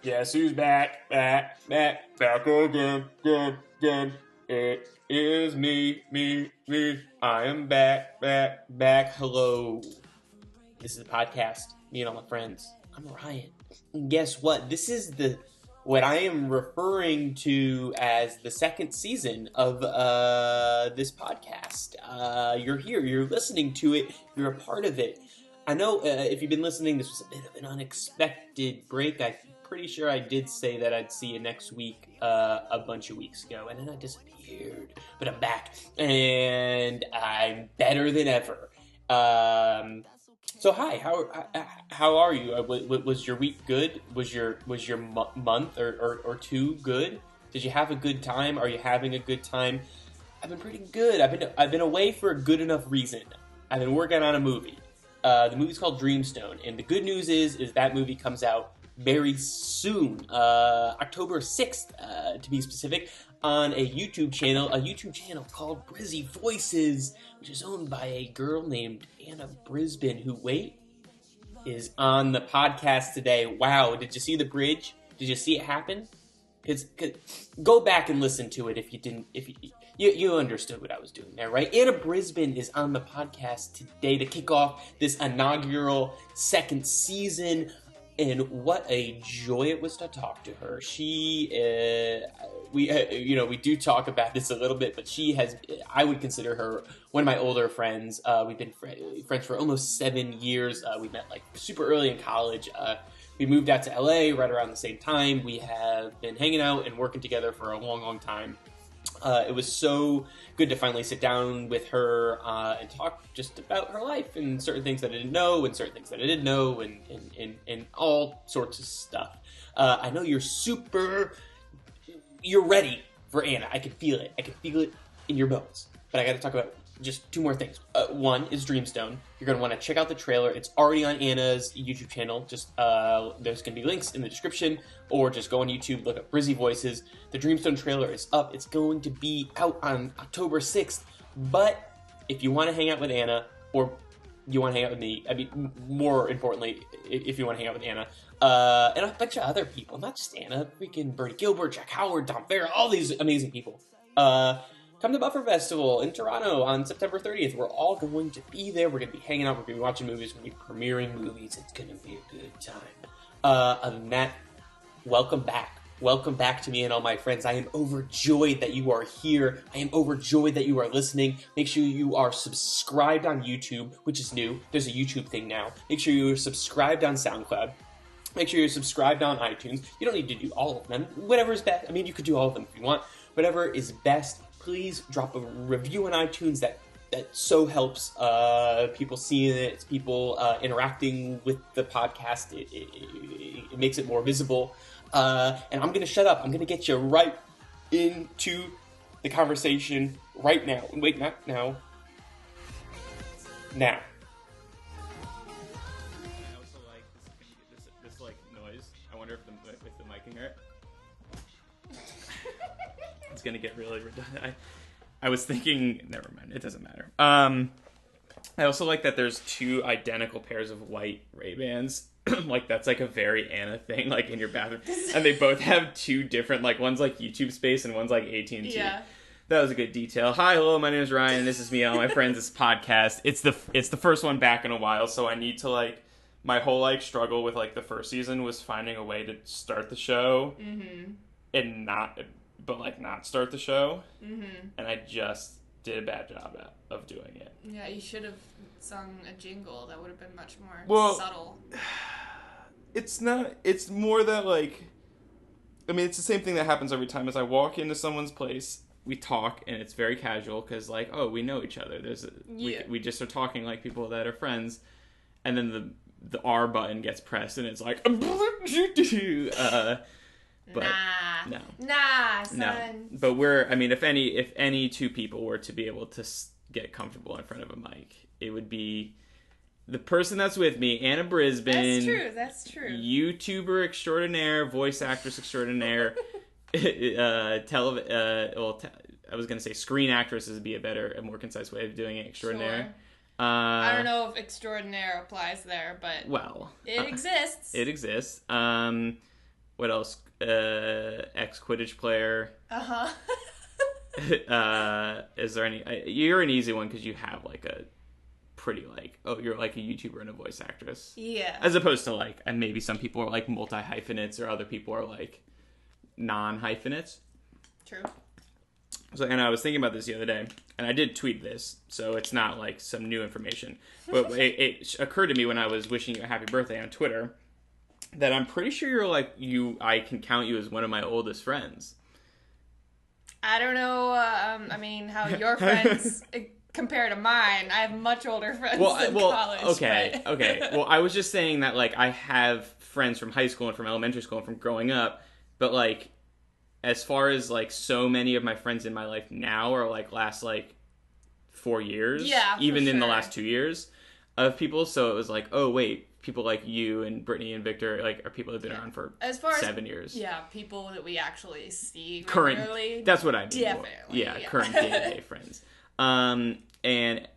Guess who's back again. It is me. I am back. Hello. This is a podcast. Me and all my friends. I'm Ryan. And guess what? This is what I am referring to as the second season of this podcast. You're here. You're listening to it. You're a part of it. I know if you've been listening, this was a bit of an unexpected break. I'm pretty sure I did say that I'd see you next week a bunch of weeks ago, and then I disappeared. But I'm back, and I'm better than ever. So hi, how are you? Was your week good? Was your month or two good? Did you have a good time? Are you having a good time? I've been pretty good. I've been away for a good enough reason. I've been working on a movie. The movie's called Dreamstone, and the good news is that movie comes out very soon, October 6th, to be specific, on a YouTube channel called Brizzy Voices, which is owned by a girl named Anna Brisbin, who, is on the podcast today. Wow, did you see the bridge? Did you see it happen? Go back and listen to it if you didn't, you understood what I was doing there, right? Anna Brisbin is on the podcast today to kick off this inaugural second season, and what a joy it was to talk to her. We do talk about this a little bit, but I would consider her one of my older friends. We've been friends for almost 7 years. We met super early in college. We moved out to LA right around the same time. We have been hanging out and working together for a long, long time. It was so good to finally sit down with her and talk just about her life and certain things that I didn't know and certain things that I did know and all sorts of stuff. I know you're ready for Anna. I can feel it. I can feel it in your bones. But I got to talk about just two more things. One is Dreamstone. You're going to want to check out the trailer. It's already on Anna's YouTube channel. Just there's going to be links in the description, or just go on YouTube, look up Brizzy Voices. The Dreamstone trailer is up. It's going to be out on October 6th. But if you want to hang out with Anna, or you want to hang out with me, I mean, more importantly, if you want to hang out with Anna, and a bunch of other people, not just Anna, freaking Bertie Gilbert, Jack Howard, Tom Farrell, all these amazing people. Come to Buffer Festival in Toronto on September 30th. We're all going to be there. We're going to be hanging out. We're going to be watching movies. We're going to be premiering movies. It's going to be a good time. Other than that, welcome back. Welcome back to me and all my friends. I am overjoyed that you are here. I am overjoyed that you are listening. Make sure you are subscribed on YouTube, which is new. There's a YouTube thing now. Make sure you're subscribed on SoundCloud. Make sure you're subscribed on iTunes. You don't need to do all of them. Whatever is best. I mean, you could do all of them if you want. Whatever is best. Please drop a review on iTunes. That so helps people seeing it. It's people interacting with the podcast. It makes it more visible. And I'm going to shut up. I'm going to get you right into the conversation right now. Wait, not now. Now. I also like this noise. I wonder if the mic can hear it. It's gonna get really redundant. I was thinking, never mind, it doesn't matter. I also like that there's two identical pairs of white Ray-Bans. That's a very Anna thing, in your bathroom. And they both have two different, one's YouTube Space and one's AT&T. Yeah. That was a good detail. Hi, hello, my name is Ryan, and this is me and all my friends. This podcast. It's the first one back in a while, so I need to, my whole, struggle with, the first season was finding a way to start the show and not start the show. And I just did a bad job of doing it. Yeah, you should have sung a jingle. That would have been much more subtle. It's not, it's more that it's the same thing that happens every time. As I walk into someone's place, we talk, and it's very casual, because we know each other. We just are talking like people that are friends, and then the R button gets pressed, and it's but nah, son. No. But if any two people were to be able to get comfortable in front of a mic, it would be the person that's with me, Anna Brisbin. That's true. YouTuber extraordinaire, voice actress extraordinaire, I was going to say screen actress would be a more concise way of doing it, extraordinaire. Sure. I don't know if extraordinaire applies there, but well, it exists. It exists. What else? Ex Quidditch player. Uh-huh. Is there any? You're an easy one because you have like a pretty like, oh, you're like a YouTuber and a voice actress. Yeah. As opposed to like, and maybe some people are like multi-hyphenates or other people are like non-hyphenates. True. So, and I was thinking about this the other day, and I did tweet this, so it's not like some new information. But it occurred to me when I was wishing you a happy birthday on Twitter that I'm pretty sure you're like I can count you as one of my oldest friends. I don't know. I mean, how your friends compare to mine. I have much older friends than college. Okay, but... okay. Well, I was just saying that like I have friends from high school and from elementary school and from growing up, but like as far as like so many of my friends in my life now are like last like 4 years, even in the last 2 years of people. So it was like, oh wait, people like you and Brittany and Victor like are people that have been around for as far 7 years. Yeah, people that we actually see current. Regularly. That's what I mean. Definitely. Yeah, current day-to-day friends. And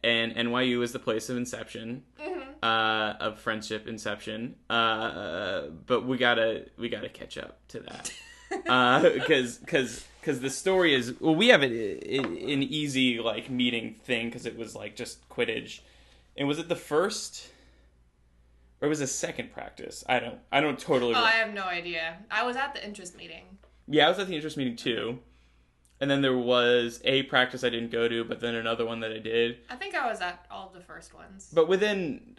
NYU is the place of inception, of friendship inception. But we gotta catch up to that. Because the story is, well, we have an easy like meeting thing because it was like just Quidditch, and was it the first or was it the second practice? I don't totally. Oh, I have no idea. I was at the interest meeting. Yeah, I was at the interest meeting too, and then there was a practice I didn't go to, but then another one that I did. I think I was at all of the first ones. But within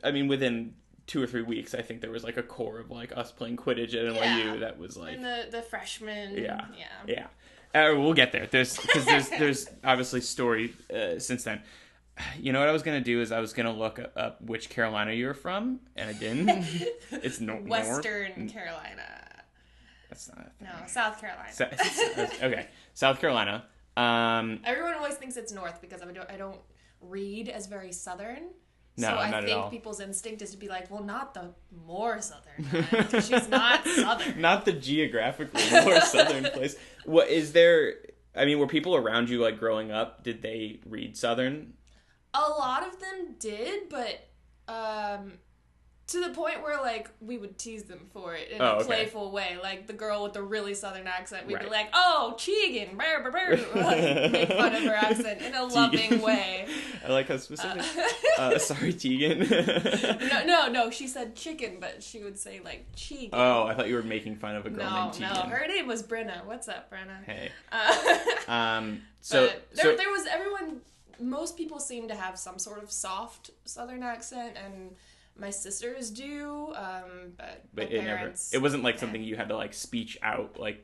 2 or 3 weeks, I think there was like a core of like us playing Quidditch at NYU that was like, and the freshmen. Yeah. We'll get there. There's obviously story since then. You know what I was gonna do is I was gonna look up which Carolina you were from, and I didn't. It's Western Carolina. That's not a thing. No, South Carolina. Okay, South Carolina. Everyone always thinks it's north because I don't read as very southern. No, so not I at think all. People's instinct is to be like, well, not the more southern one, because she's not southern. Not the geographically more southern place. What is there? I mean, were people around you like growing up? Did they read Southern? A lot of them did, but to the point where like we would tease them for it in a playful way. Like the girl with the really southern accent, we'd be like, "Oh, Tegan," like, make fun of her accent in a loving way. I like how specific. Sorry, Tegan. No. She said chicken, but she would say like Tegan. Oh, I thought you were making fun of a girl named Tegan. No, her name was Brenna. What's up, Brenna? Hey. There was everyone. Most people seem to have some sort of soft southern accent, and my sisters do, but my parents... It wasn't like something you had to like speech out, like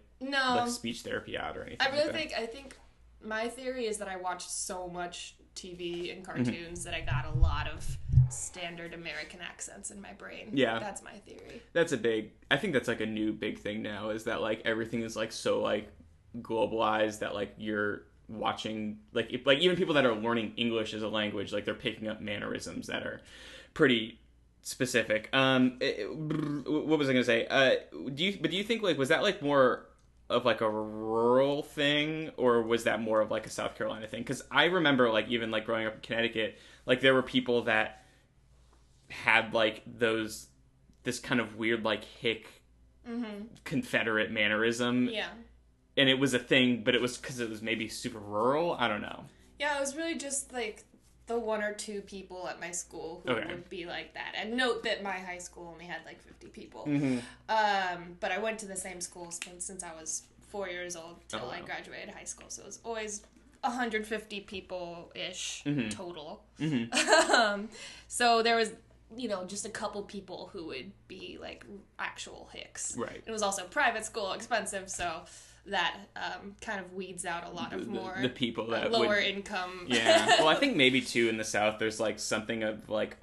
speech therapy out or anything. I think my theory is that I watched so much TV and cartoons that I got a lot of standard American accents in my brain. Yeah. That's my theory. I think that's like a new big thing now, is that like everything is like so like globalized that like you're watching like even people that are learning English as a language, like they're picking up mannerisms that are pretty specific. What was I gonna say? Do you think like was that like more of like a rural thing, or was that more of like a South Carolina thing? Because I remember like even like growing up in Connecticut, like there were people that had like this kind of weird like hick Confederate mannerism. Yeah. And it was a thing, but it was because it was maybe super rural. I don't know. Yeah, it was really just like the one or two people at my school who would be like that. And note that my high school only had like 50 people. But I went to the same school since I was 4 years old till I graduated high school. So it was always 150 people-ish total. So there was, just a couple people who would be like actual hicks. Right. It was also private school, expensive, so that kind of weeds out a lot of the people that lower income. Yeah. Well, I think maybe too in the South there's like something of like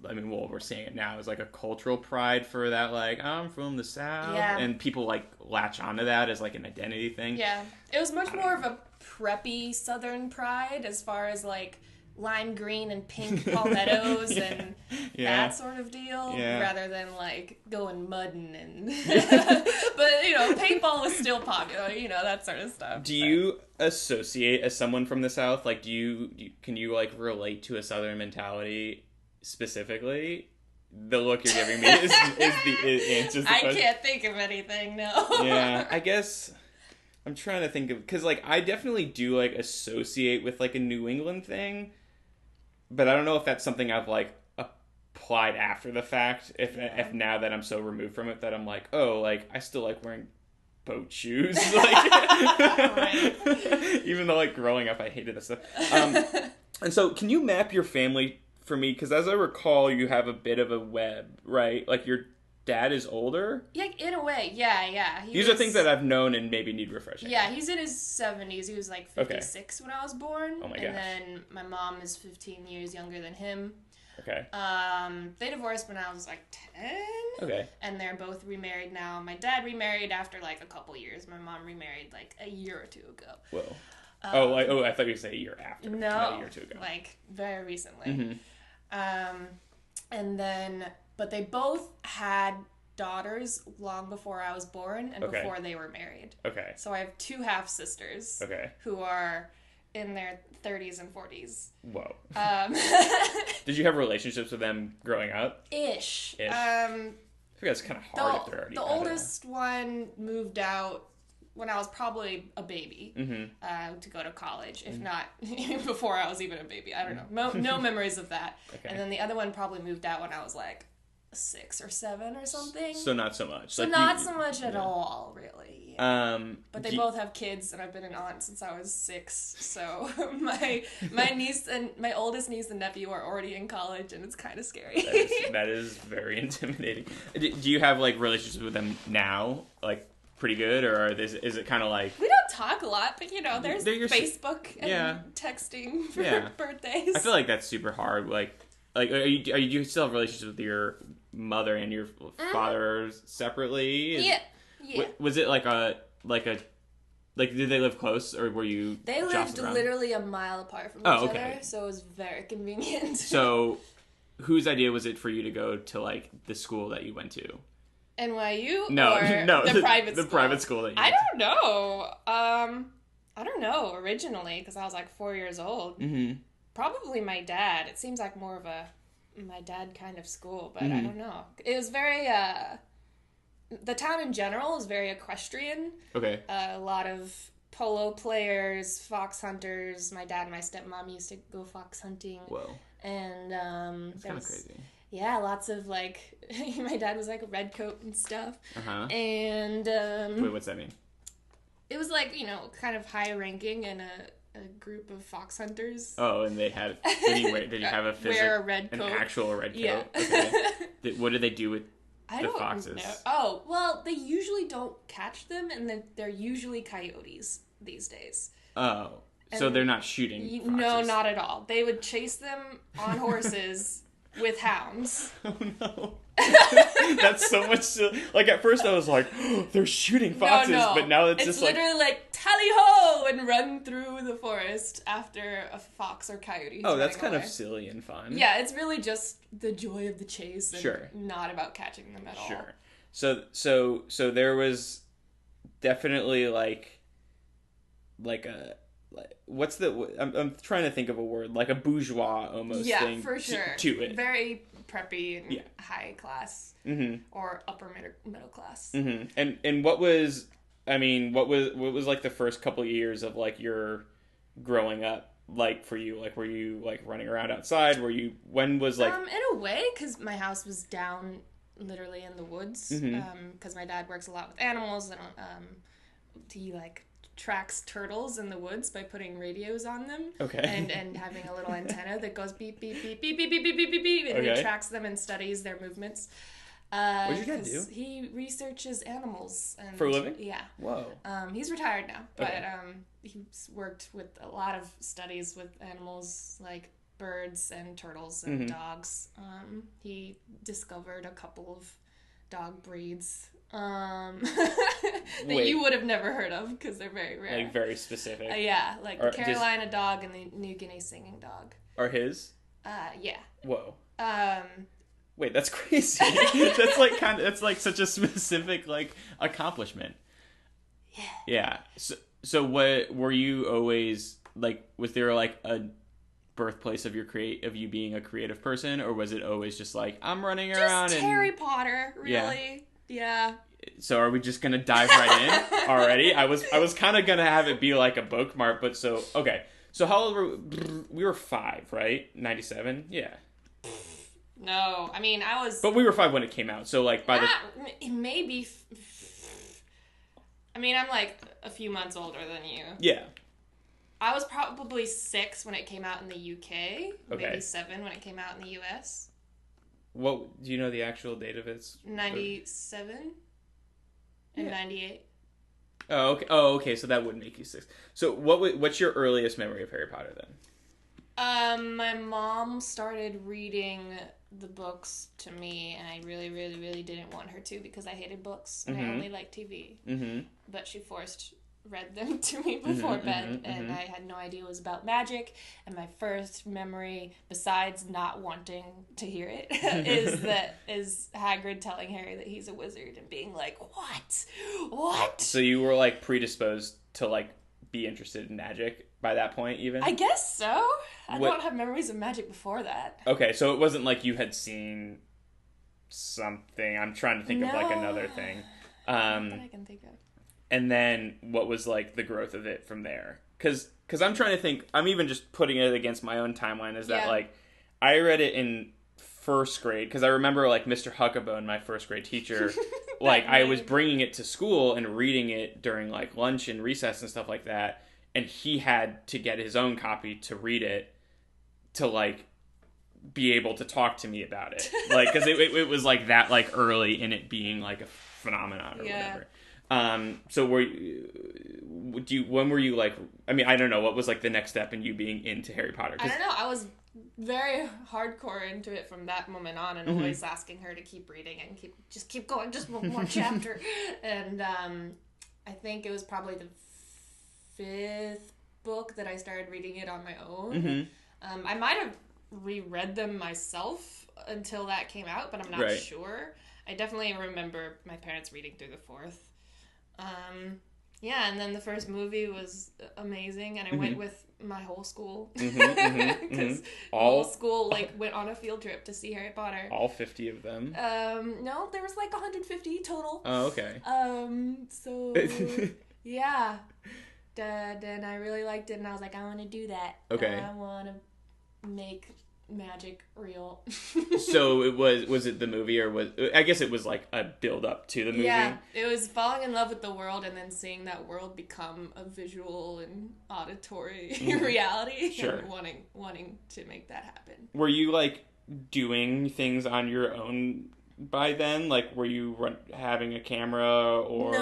we're seeing it now is like a cultural pride for that, like I'm from the South, and people like latch onto that as like an identity thing. Yeah, it was much more of a preppy Southern pride as far as like lime green and pink palmettos and that sort of deal, rather than like going mudding and but paintball was still popular, that sort of stuff. Do you associate as someone from the South, like can you like relate to a Southern mentality specifically? the look you're giving me answers the question. I can't think of anything, no. Yeah, I guess I'm trying to think of, because like I definitely do like associate with like a New England thing, but I don't know if that's something I've like applied after the fact. If now that I'm so removed from it that I'm like, oh, like I still like wearing boat shoes, like even though like growing up I hated this stuff. And so, can you map your family for me? Because as I recall, you have a bit of a web, right? Like your dad is older? Yeah, in a way, yeah. These are things that I've known and maybe need refreshing. Yeah, he's in his 70s. He was like 56 when I was born. Oh my gosh. And then my mom is 15 years younger than him. Okay. They divorced when I was like 10. Okay. And they're both remarried now. My dad remarried after like a couple years. My mom remarried like a year or two ago. Whoa. I thought you were going to say a year after. No, not a year or two ago. Like very recently. And then, but they both had daughters long before I was born and before they were married. Okay. So I have two half sisters. Okay. Who are in their 30s and 40s. Whoa. Did you have relationships with them growing up? Ish. I think that's kind of hard if they're already. The oldest one moved out when I was probably a baby to go to college, if not before I was even a baby. I don't know. No memories of that. Okay. And then the other one probably moved out when I was like 6 or 7 or something. So not so much. So like not so much at all, really. Yeah. But they both have kids, and I've been an aunt since I was 6. So my niece and my oldest niece and nephew are already in college, and it's kind of scary. That is very intimidating. Do you have like relationships with them now, like pretty good, or is it kind of like we don't talk a lot, but you know, there's Facebook and texting for birthdays. I feel like that's super hard. Like do you still have relationships with your mother and your father separately? Yeah. Was it like did they live close, or were you? They lived literally a mile apart from each other, so it was very convenient. So, whose idea was it for you to go to like the school that you went to? NYU? No, the private school. The private school that you went to. I don't know. I don't know originally because I was like 4 years old. Mm-hmm. Probably my dad. It seems like more of my dad kind of school, but I don't know. It was very the town in general is very equestrian. Okay. A lot of polo players, fox hunters. My dad and my stepmom used to go fox hunting. Whoa. And that's kind of crazy. Yeah, lots of like my dad was like a red coat and stuff. And wait, what's that mean? It was like, you know, kind of high ranking in a group of fox hunters. Oh, and they had did you have wear a red coat? An actual red coat? Yeah. Okay. What did they do with the foxes? Know. Oh, well, they usually don't catch them, and they're usually coyotes these days. Oh, so they're not shooting foxes. No, not at all. They would chase them on horses with hounds. Oh no. That's so much like at first I was like, oh, they're shooting foxes, but now it's just like literally like tally ho and run through the forest after a fox or coyote. Oh, that's kind of silly and fun. Yeah, it's really just the joy of the chase and not about catching them at all. Sure. So there was definitely like a what's the I'm trying to think of a word, like a bourgeois almost thing for sure. to it. Very preppy and high class or upper middle class. And what was like the first couple of years of like your growing up like for you? Like were you like running around outside? When was like in a way, because my house was down literally in the woods because my dad works a lot with animals and he like tracks turtles in the woods by putting radios on them. Okay. And having a little antenna that goes beep, beep, beep, beep, beep, beep, beep, beep, beep, beep, and he tracks them and studies their movements. What does your dad do? He researches animals. And, for a living? Yeah. Whoa. He's retired now, but he's worked with a lot of studies with animals like birds and turtles and dogs. He discovered a couple of dog breeds that you would have never heard of because they're very rare. Like very specific. Yeah, like the Carolina dog and the New Guinea singing dog. Are his? Yeah. Whoa. Wait, that's crazy. That's like such a specific like accomplishment. Yeah. Yeah. So what were you always like? Was there like a birthplace of you being a creative person, or was it always just like, I'm running around and Harry Potter, really? Yeah. So are we just gonna dive right in already? I was kind of gonna have it be like a bookmark, but okay. So how old were we? Were 5, right? 97? Yeah. No, I mean I was. But we were 5 when it came out. So like by maybe. I mean, I'm like a few months older than you. Yeah. I was probably 6 when it came out in the UK. Okay. Maybe 7 when it came out in the US. What do you know the actual date of its? 97 and 98. Oh, okay. Oh, okay. So that would make you 6. So what's your earliest memory of Harry Potter then? My mom started reading the books to me, and I really, really, really didn't want her to because I hated books and I only liked TV. Mm-hmm. But she read them to me before bed, and I had no idea it was about magic. And my first memory, besides not wanting to hear it, is Hagrid telling Harry that he's a wizard and being like, "What?" So you were like predisposed to like be interested in magic by that point, even? I guess so. I don't have memories of magic before that. Okay, so it wasn't like you had seen something. I'm trying to think of like another thing. That I can think of. And then what was like the growth of it from there? Because I'm trying to think. I'm even just putting it against my own timeline. Is that like I read it in first grade because I remember like Mr. Huckabone, my first grade teacher. Like I was bringing it to school and reading it during like lunch and recess and stuff like that. And he had to get his own copy to read it to like be able to talk to me about it. Like, because it was like that, like early in it being like a phenomenon or whatever. So when were you like, I mean, I don't know, what was like the next step in you being into Harry Potter? I don't know. I was very hardcore into it from that moment on, and always asking her to keep reading and keep going, just one more chapter. And I think it was probably the 5th book that I started reading it on my own. I might have reread them myself until that came out, but I'm not sure. I definitely remember my parents reading through the 4th. And then the first movie was amazing, and I went with my whole school because whole school like went on a field trip to see Harry Potter. All 50 of them? No, there was like 150 total. Oh, okay. So yeah. And I really liked it, and I was like, I want to do that. Okay. I want to make magic real. So was it the movie, or I guess it was like a build up to the movie? Yeah, it was falling in love with the world and then seeing that world become a visual and auditory reality. Sure. And wanting to make that happen. Were you like doing things on your own by then? Like, were you having a camera or?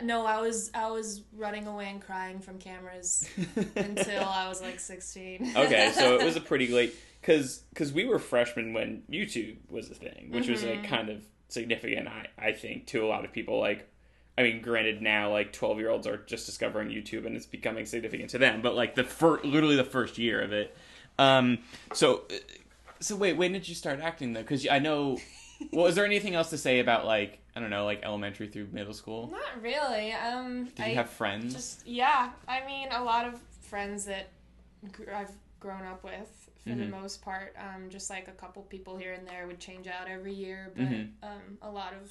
No, I was running away and crying from cameras until I was like 16. Okay, so it was a pretty late, because we were freshmen when YouTube was a thing, which was like kind of significant, I think, to a lot of people. Like, I mean, granted now like 12-year-olds are just discovering YouTube and it's becoming significant to them, but like literally the first year of it. So wait, when did you start acting though? Because I know. Well, is there anything else to say about, like, I don't know, like elementary through middle school? Not really. Did you have friends? I mean, a lot of friends that I've grown up with for the most part. Just like a couple people here and there would change out every year, but a lot of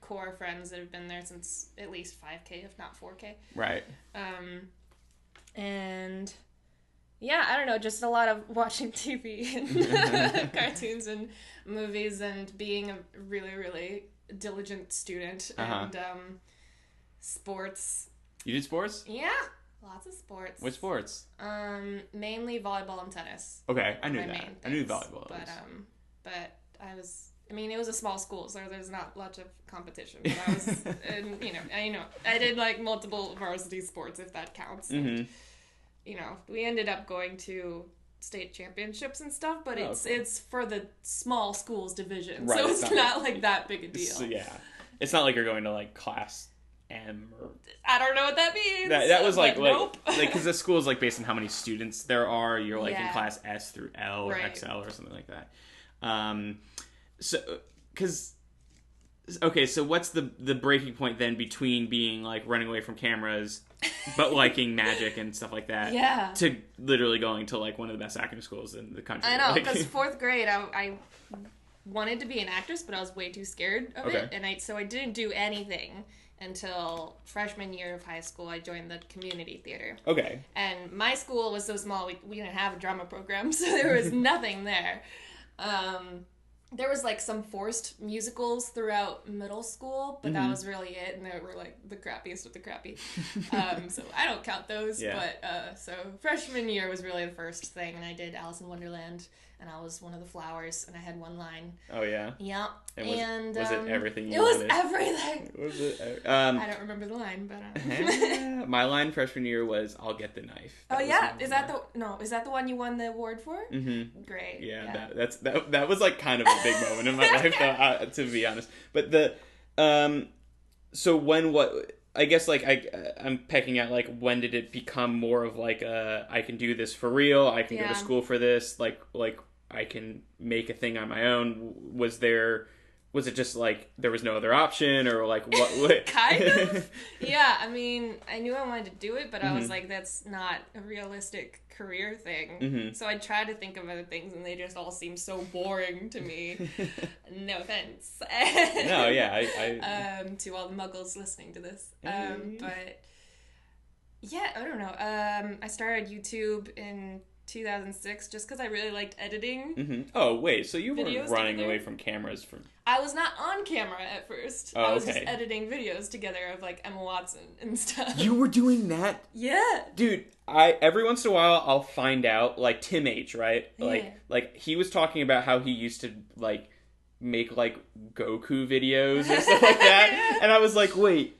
core friends that have been there since at least 5K, if not 4K. Right. And yeah, I don't know, just a lot of watching TV and cartoons and movies and being a really, really diligent student and sports. You did sports? Yeah, lots of sports. What sports? Mainly volleyball and tennis. Okay, I knew that. I knew volleyball. But it was a small school, so there's not much of competition. But I was, and, I did like multiple varsity sports, if that counts. And, we ended up going to state championships and stuff, but it's for the small schools division, right, so it's not like that big a deal. So, yeah, it's not like you're going to like class M or I don't know what that means. That was like nope. because the school is like based on how many students there are. You're like in class S through L or XL or something like that. So what's the breaking point then between being like running away from cameras but liking magic and stuff like that. Yeah. To literally going to like one of the best acting schools in the country. I know, like, because 4th grade, I wanted to be an actress, but I was way too scared of it, and I didn't do anything until freshman year of high school. I joined the community theater. Okay. And my school was so small, we didn't have a drama program, so there was nothing there. There was like some forced musicals throughout middle school, but that was really it, and they were like the crappiest of the crappy. So I don't count those, but so freshman year was really the first thing, and I did Alice in Wonderland, and I was one of the flowers, and I had one line. Oh yeah. Yeah. And was it everything you wanted? It was everything. Was it? I don't remember the line, but my line freshman year was "I'll get the knife." That is that the one you won the award for? Mm-hmm. Great. Yeah. That was like kind of a big moment in my life, though, to be honest. But the so I guess like I'm pecking at like when did it become more of like I can do this for real, I can go to school for this, like I can make a thing on my own. Was it just like there was no other option, or like what? Kind of. Yeah, I mean, I knew I wanted to do it, but I was like, that's not a realistic career thing. So I tried to think of other things, and they just all seemed so boring to me. No offense. No, yeah, I to all the muggles listening to this. But yeah, I don't know. I started YouTube in 2006 just because I really liked editing. Oh wait, so you weren't running away from cameras for? I was not on camera at first. I was just editing videos together of like Emma Watson and stuff. You were doing that? Yeah, dude. Every once in a while I'll find out, like Tim H, right? Like he was talking about how he used to like make like Goku videos and stuff like that, and I was like, wait.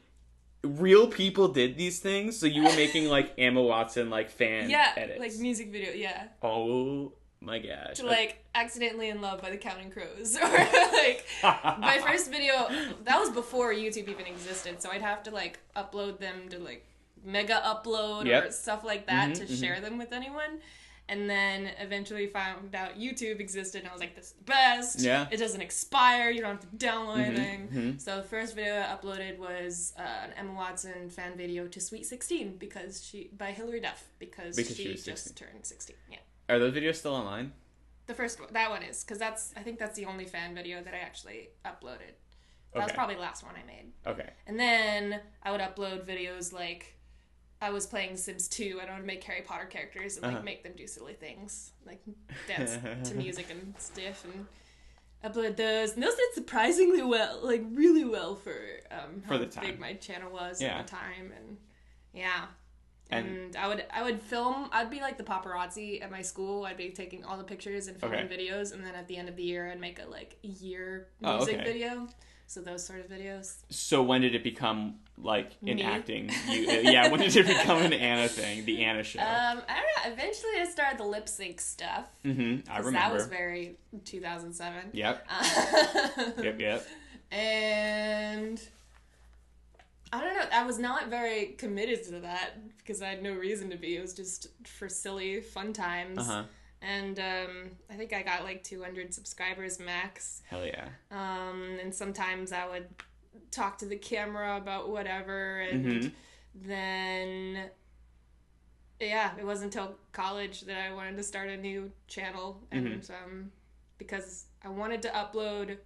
Real people did these things, so you were making like Emma Watson like fan edits, like music video, Oh my gosh! To like accidentally in love by the Counting Crows, or like my first video that was before YouTube even existed, so I'd have to like upload them to like Mega Upload or stuff like that to share them with anyone. And then eventually found out YouTube existed, and I was like, this is the best. Yeah. It doesn't expire. You don't have to download anything. So the first video I uploaded was an Emma Watson fan video to Sweet 16 by Hilary Duff because she just turned 16. Yeah. Are those videos still online? The first one. That one is, because I think that's the only fan video that I actually uploaded. That was probably the last one I made. Okay. And then I would upload videos like, I was playing Sims 2. I would make Harry Potter characters and like make them do silly things, like dance to music and stuff, and upload those. And those did surprisingly well, like really well for how the time. Big my channel was at the time, and And I would film. I'd be like the paparazzi at my school. I'd be taking all the pictures and filming videos, and then at the end of the year, I'd make a year music video. So those sort of videos. So when did it become like in acting? When did it become an Anna thing? The Anna show. I don't know. Eventually, I started the lip sync stuff. I remember. That was very 2007. Yep. Yep. And I don't know. I was not very committed to that because I had no reason to be. It was just for silly, fun times. And I think I got like 200 subscribers max. Hell yeah. And sometimes I would talk to the camera about whatever, and then it wasn't until college that I wanted to start a new channel, and because I wanted to upload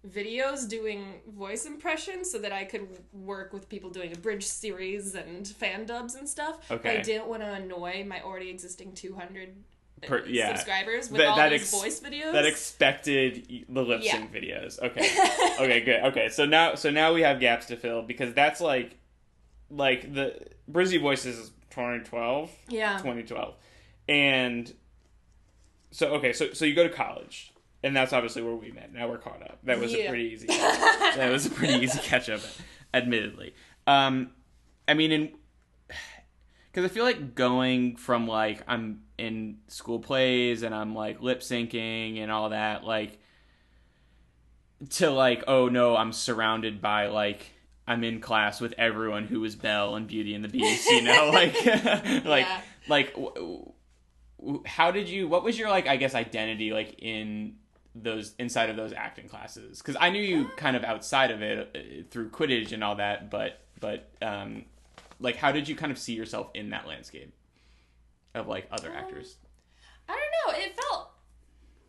videos doing voice impressions so that I could work with people doing a bridge series and fan dubs and stuff. Okay. But I didn't want to annoy my already existing 200 subscribers with all these voice videos. That expected the lip sync videos. Okay. Okay, good. Okay, so now we have gaps to fill, because that's like the Brizzy Voices is 2012. Yeah. 2012. And so you go to college, and that's obviously where we met. Now we're caught up. That was a pretty easy catch up, admittedly. I mean, because I feel like going from like I'm in school plays and I'm like lip syncing and all that, like, to like, oh no, I'm surrounded by like, I'm in class with everyone who was Belle and Beauty and the Beast, you know, how did you? What was your like, I guess, identity like inside of those acting classes? Because I knew you kind of outside of it through Quidditch and all that, but like, how did you kind of see yourself in that landscape of, like, other actors? I don't know. It felt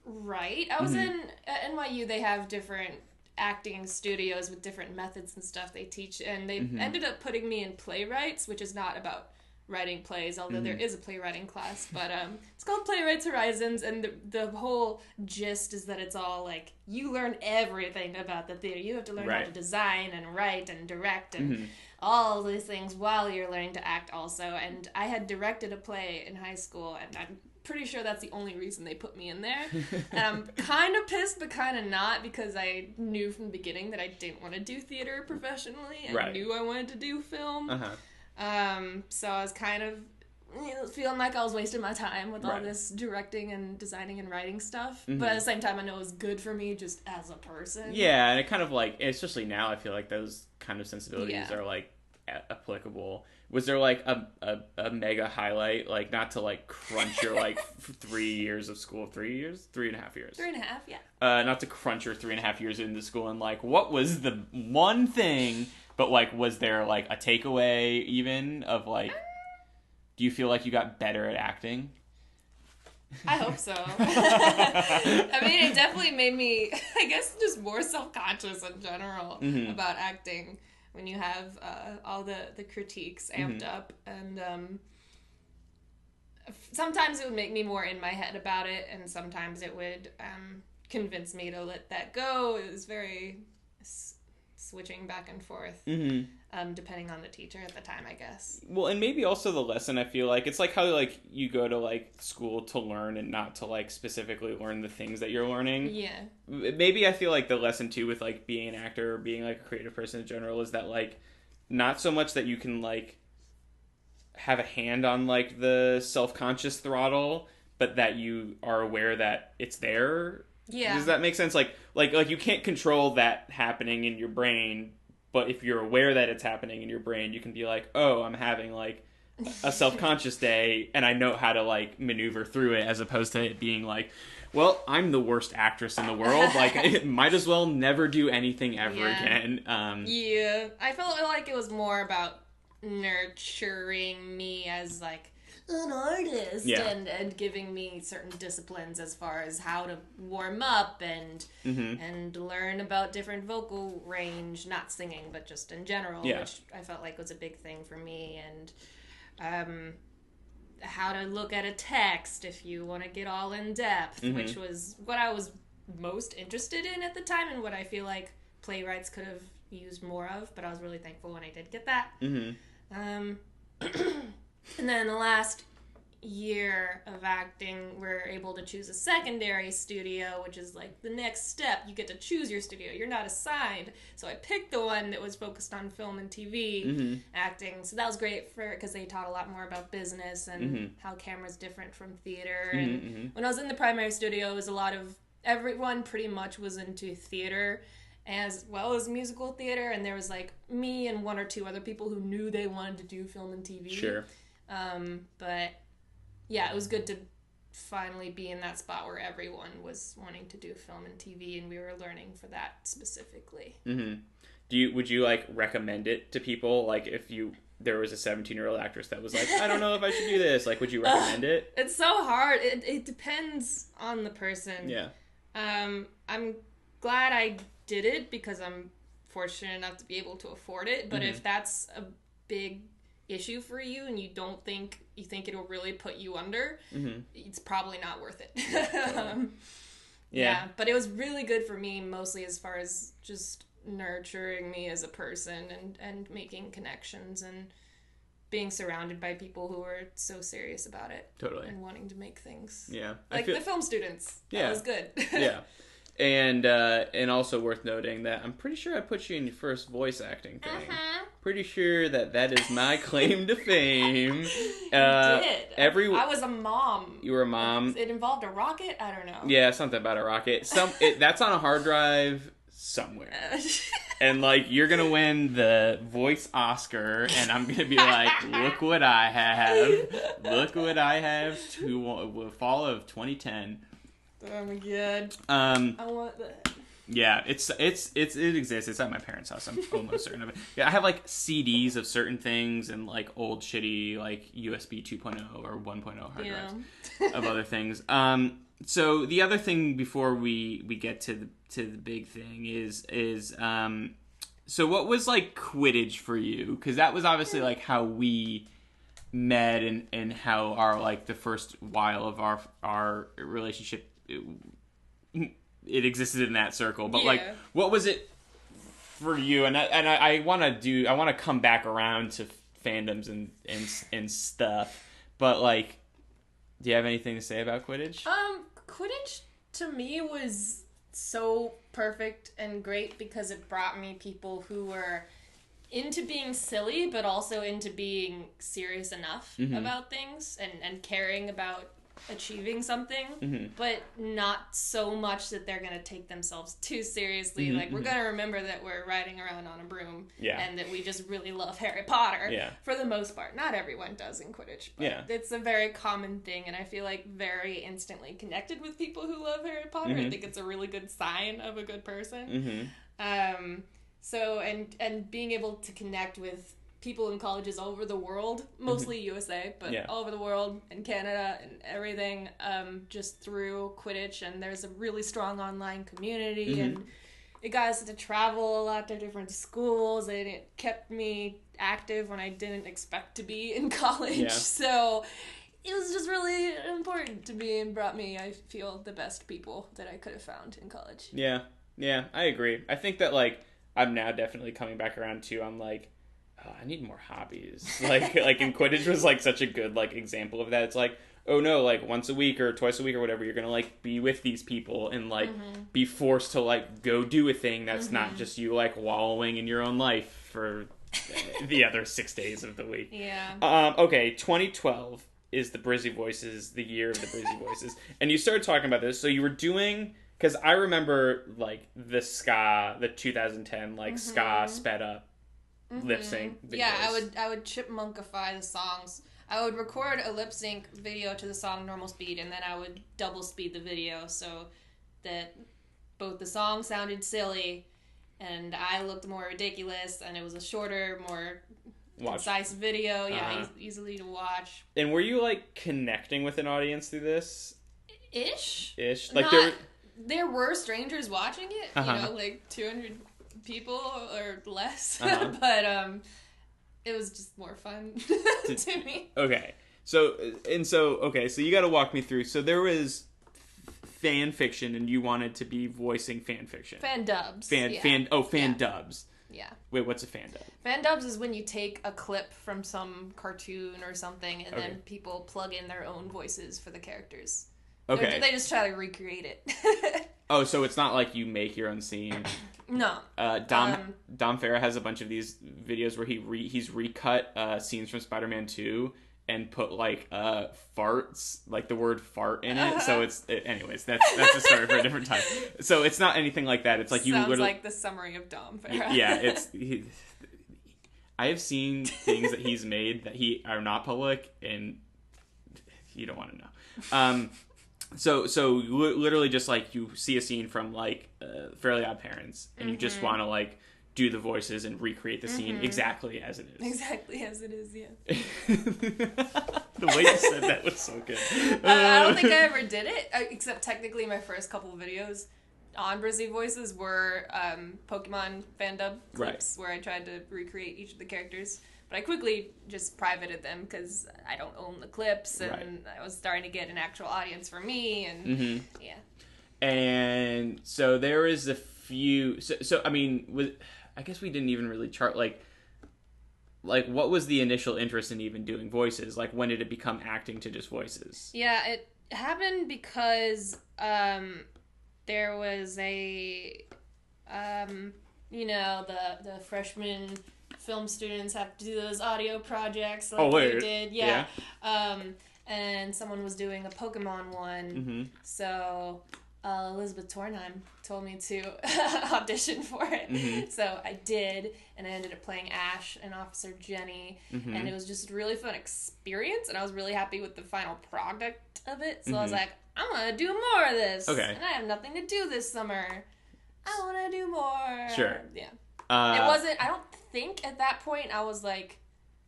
right. I was in at NYU. They have different acting studios with different methods and stuff they teach, and they ended up putting me in playwrights, which is not about writing plays, although there is a playwriting class, but it's called Playwrights Horizons, and the whole gist is that it's all like, you learn everything about the theater. You have to learn how to design and write and direct and all these things while you're learning to act also. And I had directed a play in high school, and I'm pretty sure that's the only reason they put me in there. And I'm kind of pissed, but kind of not, because I knew from the beginning that I didn't want to do theater professionally. I knew I wanted to do film. So I was kind of feeling like I was wasting my time with all this directing and designing and writing stuff. But at the same time, I know it was good for me just as a person. Yeah, and it kind of like, especially now, I feel like those kind of sensibilities are like applicable. Was there like a mega highlight, like, not to like crunch your like 3 years of school, 3 years, 3.5 years, 3.5, yeah. Not to crunch your 3.5 years into school, and like, what was the one thing? But like, was there like a takeaway even of like, do you feel like you got better at acting? I hope so. I mean, it definitely made me, I guess, just more self-conscious in general about acting. When you have all the critiques amped up, and sometimes it would make me more in my head about it, and sometimes it would convince me to let that go. It was very switching back and forth, depending on the teacher at the time, I guess. Well, and maybe also the lesson, I feel like. It's like how, like, you go to, like, school to learn and not to, like, specifically learn the things that you're learning. Yeah. Maybe I feel like the lesson, too, with, like, being an actor or being, like, a creative person in general is that, like, not so much that you can, like, have a hand on, like, the self-conscious throttle, but that you are aware that it's there. Yeah. Does that make sense? Like you can't control that happening in your brain, but if you're aware that it's happening in your brain, you can be like, oh, I'm having like a self-conscious day, and I know how to like maneuver through it, as opposed to it being like, well, I'm the worst actress in the world. Like, I might as well never do anything ever again. Yeah. I felt like it was more about nurturing me as like an artist and giving me certain disciplines as far as how to warm up and learn about different vocal range, not singing but just in general, which I felt like was a big thing for me, and how to look at a text if you want to get all in depth, which was what I was most interested in at the time, and what I feel like playwrights could have used more of, but I was really thankful when I did get that. And then the last year of acting, we're able to choose a secondary studio, which is like the next step. You get to choose your studio. You're not assigned. So I picked the one that was focused on film and TV acting. So that was great because they taught a lot more about business and how camera's different from theater. And when I was in the primary studio, it was a lot of, everyone pretty much was into theater as well as musical theater, and there was like me and one or two other people who knew they wanted to do film and TV. Sure. But yeah, it was good to finally be in that spot where everyone was wanting to do film and TV, and we were learning for that specifically. Would you like recommend it to people? Like, if there was a 17-year-old actress that was like, I don't know if I should do this, like, would you recommend it? It's so hard. It depends on the person. Yeah. I'm glad I did it because I'm fortunate enough to be able to afford it, but if that's a big issue for you and you think it'll really put you under, it's probably not worth it. But it was really good for me, mostly as far as just nurturing me as a person and making connections and being surrounded by people who are so serious about it. Totally. And wanting to make things. Yeah. Like the film students. That was good. Yeah. And also worth noting that I'm pretty sure I put you in your first voice acting thing. Pretty sure that is my claim to fame. You did. I was a mom. You were a mom. It involved a rocket? I don't know. Yeah, something about a rocket. That's on a hard drive somewhere. And like, you're gonna win the voice Oscar, and I'm gonna be like, look what I have. Look what I have to fall of 2010. Oh my god. I want that. Yeah, it exists. It's at my parents' house. I'm almost certain of it. Yeah, I have like CDs of certain things and like old shitty like USB 2.0 or 1.0 hard drives of other things. So the other thing before we get to the big thing is so what was like Quidditch for you? Because that was obviously like how we met and how our like the first while of our relationship. It existed in that circle, but like, what was it for you? And I want to come back around to fandoms and stuff, but like, do you have anything to say about Quidditch? Quidditch to me was so perfect and great because it brought me people who were into being silly, but also into being serious enough about things and caring about achieving something, but not so much that they're gonna take themselves too seriously. Like, we're gonna remember that we're riding around on a broom, and that we just really love Harry Potter for the most part. Not everyone does in Quidditch, but it's a very common thing, and I feel like very instantly connected with people who love Harry Potter. I think it's a really good sign of a good person. So and being able to connect with people in colleges all over the world, mostly USA, but all over the world and Canada and everything, just through Quidditch. And there's a really strong online community, and it got us to travel a lot to different schools, and it kept me active when I didn't expect to be in college. So it was just really important to me and brought me, I feel, the best people that I could have found in college. Yeah, I agree. I think that like I'm now definitely coming back around too. I'm like, I need more hobbies. Like in Quidditch was like such a good like example of that. It's like, oh no, like once a week or twice a week or whatever, you're gonna like be with these people and like be forced to like go do a thing that's not just you like wallowing in your own life for the other 6 days of the week. Okay, 2012 is the Brizzy Voices, the year of the Brizzy Voices, and you started talking about this. So you were doing, because I remember like the 2010 like ska sped up lip sync videos. Yeah, I would chipmunkify the songs. I would record a lip sync video to the song normal speed, and then I would double speed the video so that both the song sounded silly and I looked more ridiculous, and it was a shorter, more concise video. Easily to watch. And were you like connecting with an audience through this? Ish. Like there were strangers watching it. You know, like 200 people or less, but it was just more fun to me. Okay, so you got to walk me through. So there was fan fiction, and you wanted to be voicing fan fiction. Fan dubs. Fan dubs. Yeah. Wait, what's a fan dub? Fan dubs is when you take a clip from some cartoon or something, and then people plug in their own voices for the characters. Okay. They just try to recreate it. Oh, so it's not like you make your own scene. No. Dom Farah has a bunch of these videos where he's recut scenes from Spider-Man 2 and put like farts, like the word fart in it. So anyways, that's a story for a different time. So it's not anything like that. It's like sounds like the summary of Dom Farah. Yeah, I have seen things that he's made that are not public, and you don't want to know. So literally just like you see a scene from like Fairly Odd Parents, and you just want to like do the voices and recreate the scene exactly as it is. Exactly as it is, yeah. The way you said that was so good. I don't think I ever did it, except technically my first couple of videos on Brizzy Voices were Pokemon fan dub clips where I tried to recreate each of the characters. But I quickly just privated them because I don't own the clips, and I was starting to get an actual audience for me, and And so there is a few. So I mean, I guess we didn't even really chart like what was the initial interest in even doing voices? Like, when did it become acting to just voices? Yeah, it happened because there was a the freshman film students have to do those audio projects like we did. And someone was doing a Pokemon one, so Elizabeth Tornheim told me to audition for it. So I did, and I ended up playing Ash and Officer Jenny, and it was just a really fun experience, and I was really happy with the final product of it. So I was like, I'm gonna do more of this, and I have nothing to do this summer. I want to do more. Sure. Yeah. It wasn't, I don't think at that point I was like,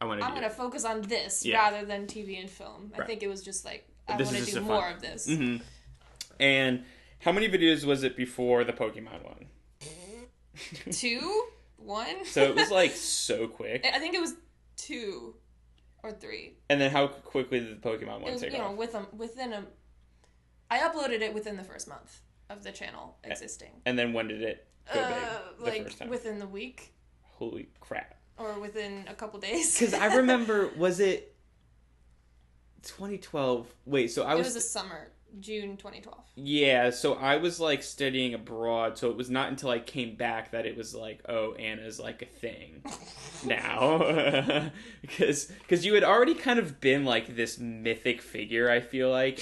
I'm going to focus on this rather than TV and film. I think it was just like, I want to do more of this. Mm-hmm. And how many videos was it before the Pokemon one? 2? 1? So it was like so quick. I think it was 2 or 3. And then how quickly did the Pokemon one take off? I uploaded it within the first month of the channel existing. And then when did it go big the first time? Within the week. Holy crap. Or within a couple days. Because I remember, was it 2012? Wait, so it was the summer, June 2012. Yeah, so I was like studying abroad, so it was not until I came back that it was like, oh, Anna's like a thing now. Because you had already kind of been like this mythic figure, I feel like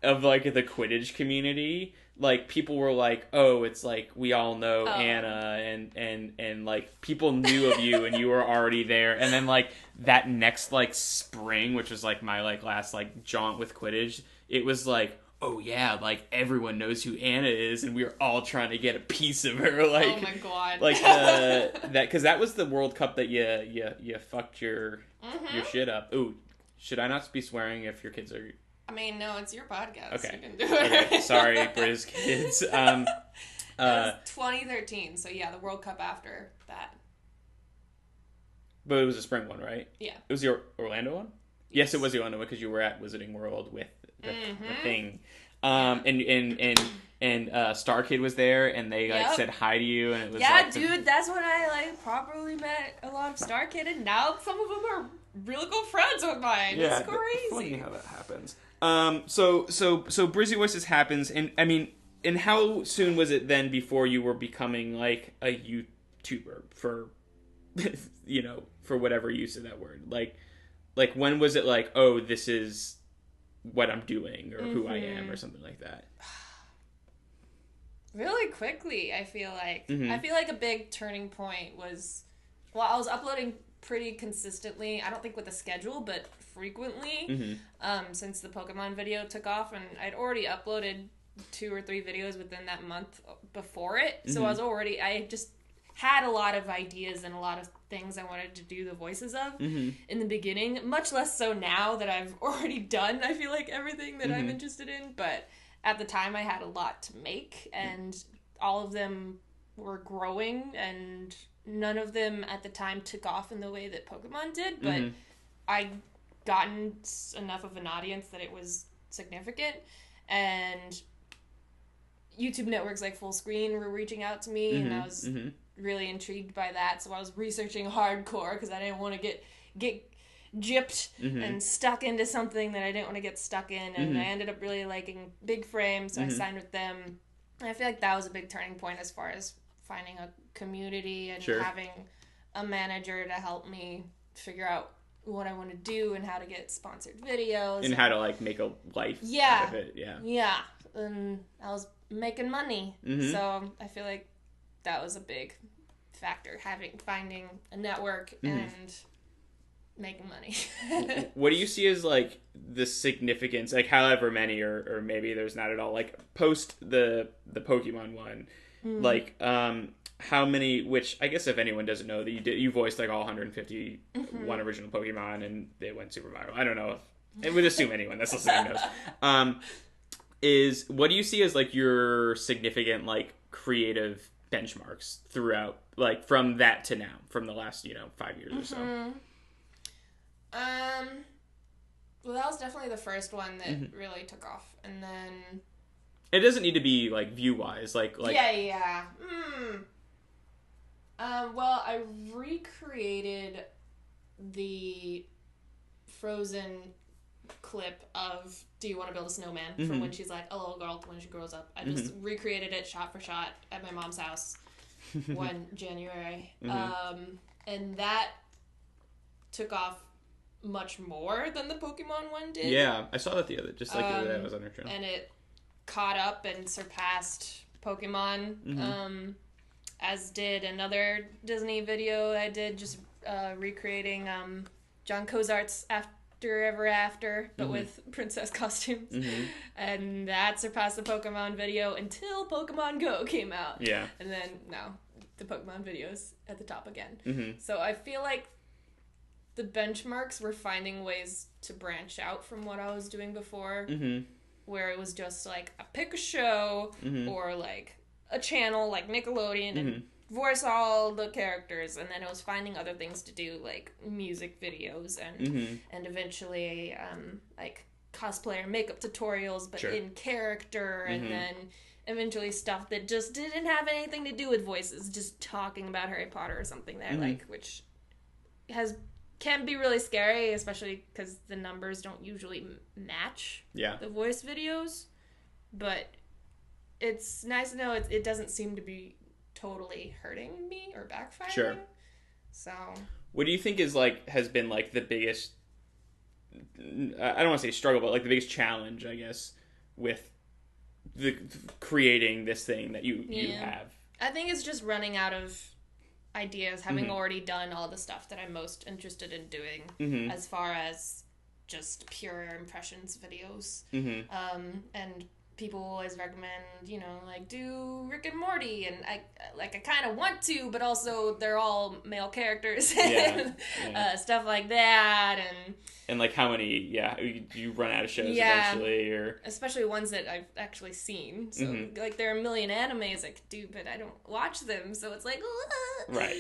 of like the Quidditch community. Like people were like, oh, it's like we all know Anna, and like people knew of you and you were already there. And then like that next like spring, which was like my like last like jaunt with Quidditch, it was like, oh yeah, like everyone knows who Anna is, and we were all trying to get a piece of her. Like, oh my god, like that because that was the World Cup that you fucked your shit up. Ooh, should I not be swearing if your kids are? I mean, no, it's your podcast. Okay. You can do it. Okay. Sorry, Briz kids. It was 2013, so yeah, the World Cup after that. But it was a spring one, right? Yeah. It was the Orlando one? Yes, it was the Orlando one because you were at Wizarding World with the thing. And Star Kid was there, and they like said hi to you, and it was dude, that's when I like properly met a lot of Star Kid, and now some of them are really good friends with mine. Yeah, it's crazy. Funny how that happens. So Brizzy Voices happens, and I mean, and how soon was it then before you were becoming like a YouTuber for, you know, for whatever use of that word? Like when was it like, oh, this is what I'm doing or who I am or something like that? Really quickly, I feel like. I feel like a big turning point was, well, I was uploading pretty consistently, I don't think with a schedule, but frequently, since the Pokemon video took off, and I'd already uploaded 2 or 3 videos within that month before it, so I just had a lot of ideas and a lot of things I wanted to do the voices of in the beginning, much less so now that I've already done, I feel like, everything that I'm interested in, but at the time I had a lot to make, and all of them were growing, and none of them at the time took off in the way that Pokemon did, but I'd gotten enough of an audience that it was significant, and YouTube networks like Full Screen were reaching out to me, and I was really intrigued by that, so I was researching hardcore because I didn't want to get gypped and stuck into something that I didn't want to get stuck in, and I ended up really liking Big Frame, so I signed with them, and I feel like that was a big turning point as far as finding a community and having a manager to help me figure out what I want to do and how to get sponsored videos. And how to, like, make a life out of it. Yeah. And I was making money. So I feel like that was a big factor, finding a network and making money. What do you see as, like, the significance, like, however many, or maybe there's not at all, like, post the Pokemon one, like, how many, which I guess if anyone doesn't know, that you voiced like all 151 original Pokemon and they went super viral. I don't know if, I would assume anyone that's listening knows. Is, what do you see as like your significant like creative benchmarks throughout, like from that to now, from the last, 5 years or so? Well, that was definitely the first one that really took off, and then it doesn't need to be like view wise, like yeah. Well, I recreated the Frozen clip of "Do you want to build a snowman?" from when she's like a little girl to when she grows up. I just recreated it shot for shot at my mom's house one January, and that took off much more than the Pokemon one did. Yeah, I saw that the other day I was on her channel, and it caught up and surpassed Pokemon. As did another Disney video I did, just recreating John Cozart's After After Ever After, but with princess costumes. And that surpassed the Pokemon video until Pokemon Go came out. Yeah. And then now the Pokemon video's at the top again. So I feel like the benchmarks were finding ways to branch out from what I was doing before, where it was just like I pick a show or like a channel like Nickelodeon and voice all the characters, and then it was finding other things to do like music videos and eventually like cosplay or makeup tutorials, but in character, and then eventually stuff that just didn't have anything to do with voices, just talking about Harry Potter or something that I like, which can be really scary, especially because the numbers don't usually match the voice videos. But it's nice to know it doesn't seem to be totally hurting me or backfiring. Sure. So, what do you think has been like the biggest? I don't want to say struggle, but like the biggest challenge, I guess, with the creating this thing that you have. I think it's just running out of ideas, having already done all the stuff that I'm most interested in doing, as far as just pure impressions videos. And people always recommend, like, do Rick and Morty, and I kind of want to, but also they're all male characters, and stuff like that, and like how many, you run out of shows eventually, or especially ones that I've actually seen. So like there are a million animes I could do, but I don't watch them, so it's like right.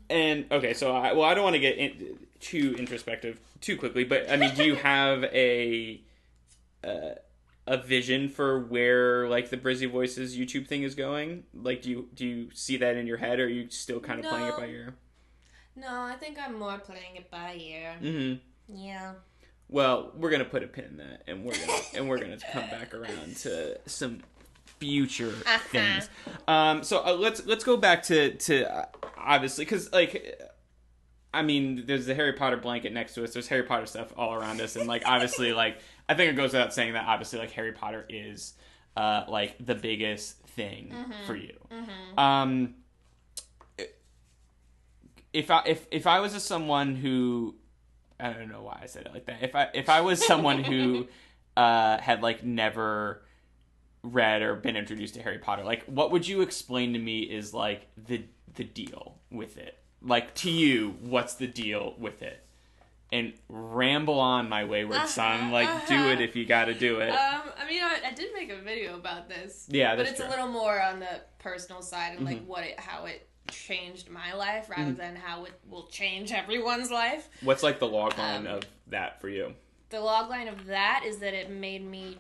And okay, so I don't want to get too introspective too quickly, but I mean, do you have a vision for where like the Brizzy Voices YouTube thing is going? Like, do you see that in your head, or are you still kind of playing it by ear? No, I think I'm more playing it by ear. Yeah. Well, we're gonna put a pin in that, and we're gonna come back around to some future things. So let's go back to obviously, because like, I mean, there's the Harry Potter blanket next to us. There's Harry Potter stuff all around us, and like obviously, like I think it goes without saying that obviously, like Harry Potter is like the biggest thing for you. If I was someone who, I don't know why I said it like that. If I was someone who had like never read or been introduced to Harry Potter, like what would you explain to me is like the deal with it? Like, to you, what's the deal with it? And ramble on, my wayward son. Like, do it if you gotta do it. I mean, I did make a video about this. Yeah, but it's true. A little more on the personal side and like how it changed my life rather than how it will change everyone's life. What's like the log line of that for you? The log line of that is that it made me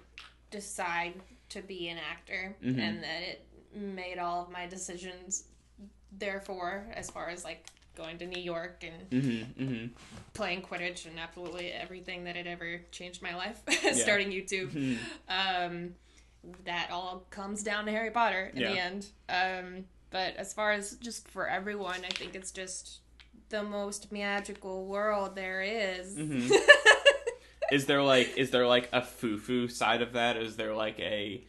decide to be an actor, and that it made all of my decisions therefore, as far as like going to New York and playing Quidditch and absolutely everything that had ever changed my life, starting YouTube, that all comes down to Harry Potter in the end. But as far as just for everyone, I think it's just the most magical world there is. Is there like a foo-foo side of that? Is there like a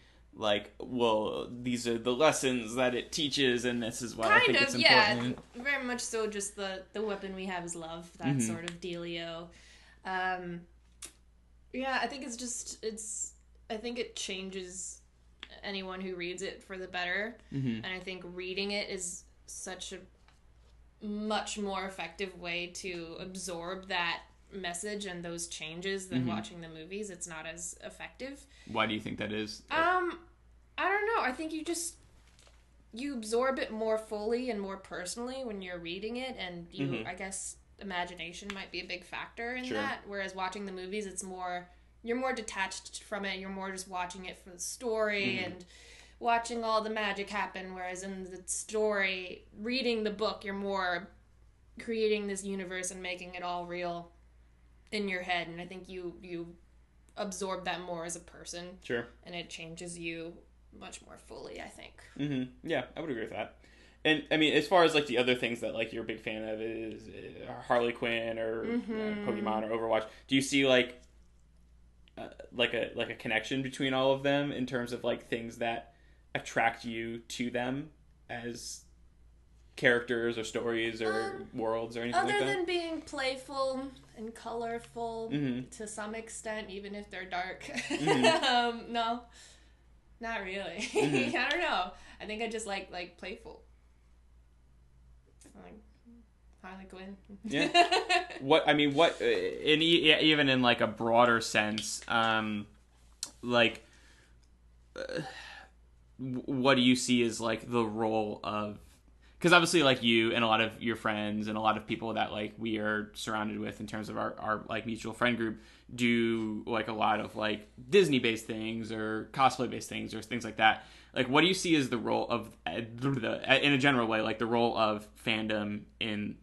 well, these are the lessons that it teaches, and this is why I think it's important. Yeah, very much so. Just the weapon we have is love. That sort of dealio. Yeah, I think I think it changes anyone who reads it for the better, and I think reading it is such a much more effective way to absorb that message and those changes than watching the movies. It's not as effective. Why do you think that is? I don't know. I think you absorb it more fully and more personally when you're reading it, and I guess imagination might be a big factor in that. Whereas watching the movies, you're more detached from it. You're more just watching it for the story and watching all the magic happen. Whereas in the story, reading the book, you're more creating this universe and making it all real in your head, and I think you absorb that more as a person. Sure. And it changes you much more fully, I think. Yeah, I would agree with that. And I mean, as far as like the other things that like you're a big fan of is Harley Quinn or Pokemon or Overwatch, do you see like a connection between all of them in terms of like things that attract you to them as characters or stories or worlds or anything like that? Other than being playful and colorful to some extent, even if they're dark. No, not really. I don't know. I think I just like playful. Like Harley Quinn. Yeah. Even in like a broader sense, what do you see as like the role of, because obviously like you and a lot of your friends and a lot of people that like we are surrounded with in terms of our like mutual friend group do like a lot of like Disney based things or cosplay based things or things like that. Like, what do you see as the role of, in a general way, like the role of fandom in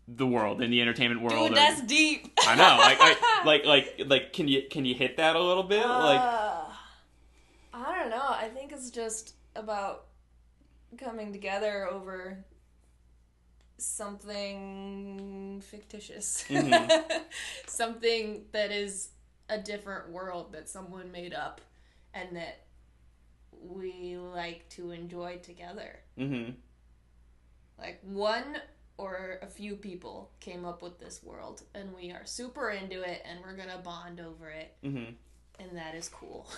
the world, in the entertainment world? Dude, that's deep. I know. Like, can you hit that a little bit? I don't know. I think it's just about coming together over something fictitious. Something that is a different world that someone made up and that we like to enjoy together. Like one or a few people came up with this world and we are super into it and we're gonna bond over it. And that is cool.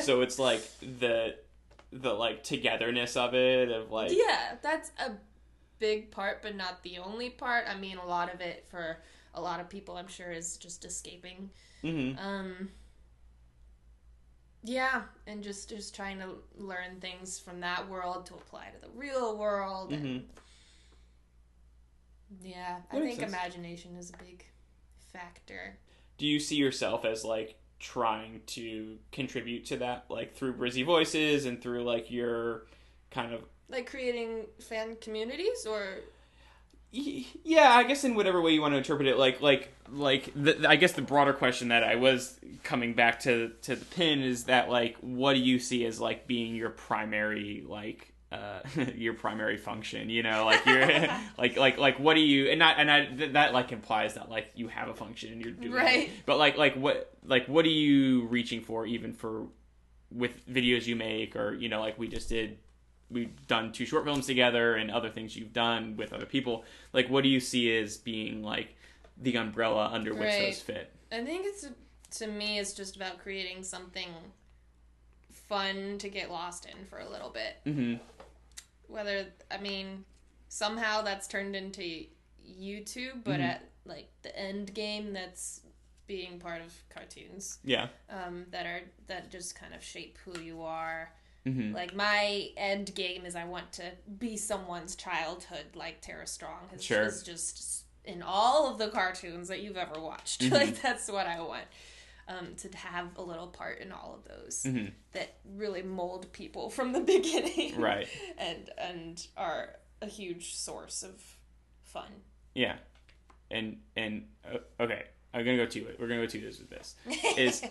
So it's like the like togetherness of it, of like, yeah, that's a big part, but not the only part. I mean, a lot of it for a lot of people, I'm sure, is just escaping. Yeah, and just trying to learn things from that world to apply to the real world. And yeah, I think imagination is a big factor. Do you see yourself as like trying to contribute to that, like through Brizzy Voices and through like your kind of like creating fan communities? Or yeah, I guess in whatever way you want to interpret it, I guess the broader question that I was coming back to the pin is that like, what do you see as like being your primary like your primary function, you know, like you're like what do you, that like implies that like you have a function and you're doing it, but what are you reaching for, even for with videos you make, or you know, like we've done 2 short films together and other things you've done with other people, like what do you see as being like the umbrella under which those fit? I think to me it's just about creating something fun to get lost in for a little bit. Whether, I mean, somehow that's turned into YouTube, but at like the end game, that's being part of cartoons. Yeah. That just kind of shape who you are. Like my end game is I want to be someone's childhood, like Tara Strong is just in all of the cartoons that you've ever watched. Like that's what I want. To have a little part in all of those that really mold people from the beginning, right? and are a huge source of fun. Yeah, and okay, I'm gonna go to it. We're gonna go to this with this.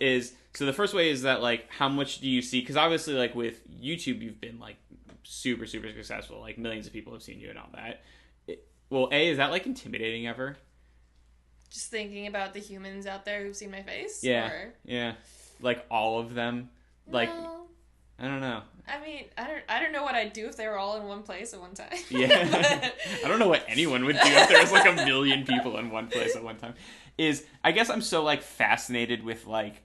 is so the first way is that like how much do you see? Because obviously like with YouTube you've been like super successful. Like millions of people have seen you and all that. Well, is that like intimidating ever? Just thinking about the humans out there who've seen my face? Yeah. Or... Yeah. Like all of them? Like, no. I don't know. I mean, I don't know what I'd do if they were all in one place at one time. Yeah. I don't know what anyone would do if there was like a million people in one place at one time. I guess I'm so like fascinated with like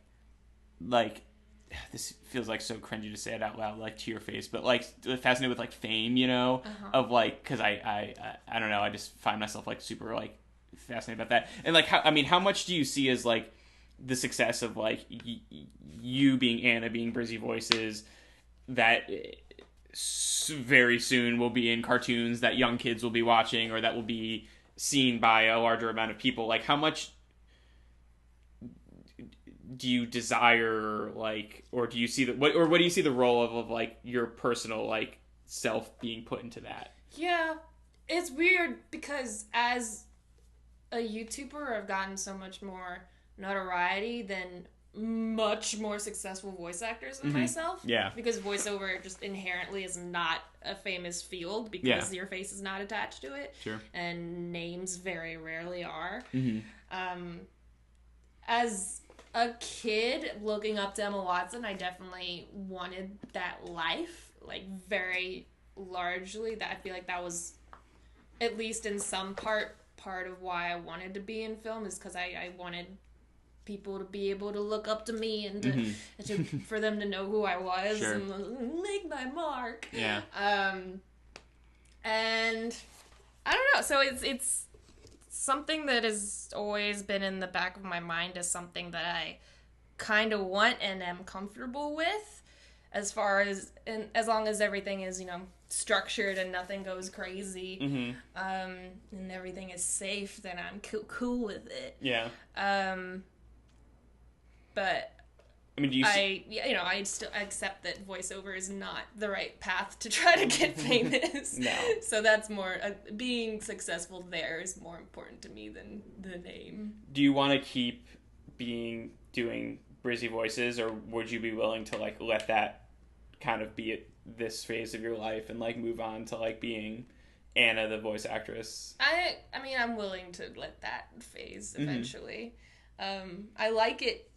this feels like so cringy to say it out loud, like to your face, but like fascinated with like fame, you know, of like, cause I don't know, I just find myself like super like fascinated about that. And like how much do you see as like the success of like you being Anna, being Brizzy Voices, that very soon will be in cartoons that young kids will be watching, or that will be seen by a larger amount of people? Like how much do you desire, like, or do you see what do you see the role of like your personal like self being put into that? Yeah, it's weird because as a YouTuber, I've gotten so much more notoriety than much more successful voice actors than myself. Yeah. Because voiceover just inherently is not a famous field because your face is not attached to it. Sure. And names very rarely are. As a kid looking up to Emma Watson, I definitely wanted that life, like very largely that I feel like that was, at least in some part of why I wanted to be in film, is because I wanted people to be able to look up to me and for them to know who I was and make my mark. Yeah. And I don't know. So it's something that has always been in the back of my mind as something that I kind of want and am comfortable with, as long as everything is, you know, structured and nothing goes crazy, and everything is safe, then I'm cool with it. Yeah. But I mean, I still accept that voiceover is not the right path to try to get famous. No. So that's more, being successful there is more important to me than the name. Do you want to keep doing Brizzy Voices, or would you be willing to, like, let that kind of be at this phase of your life and, like, move on to, like, being Anna, the voice actress? I mean, I'm willing to let that phase eventually. I like it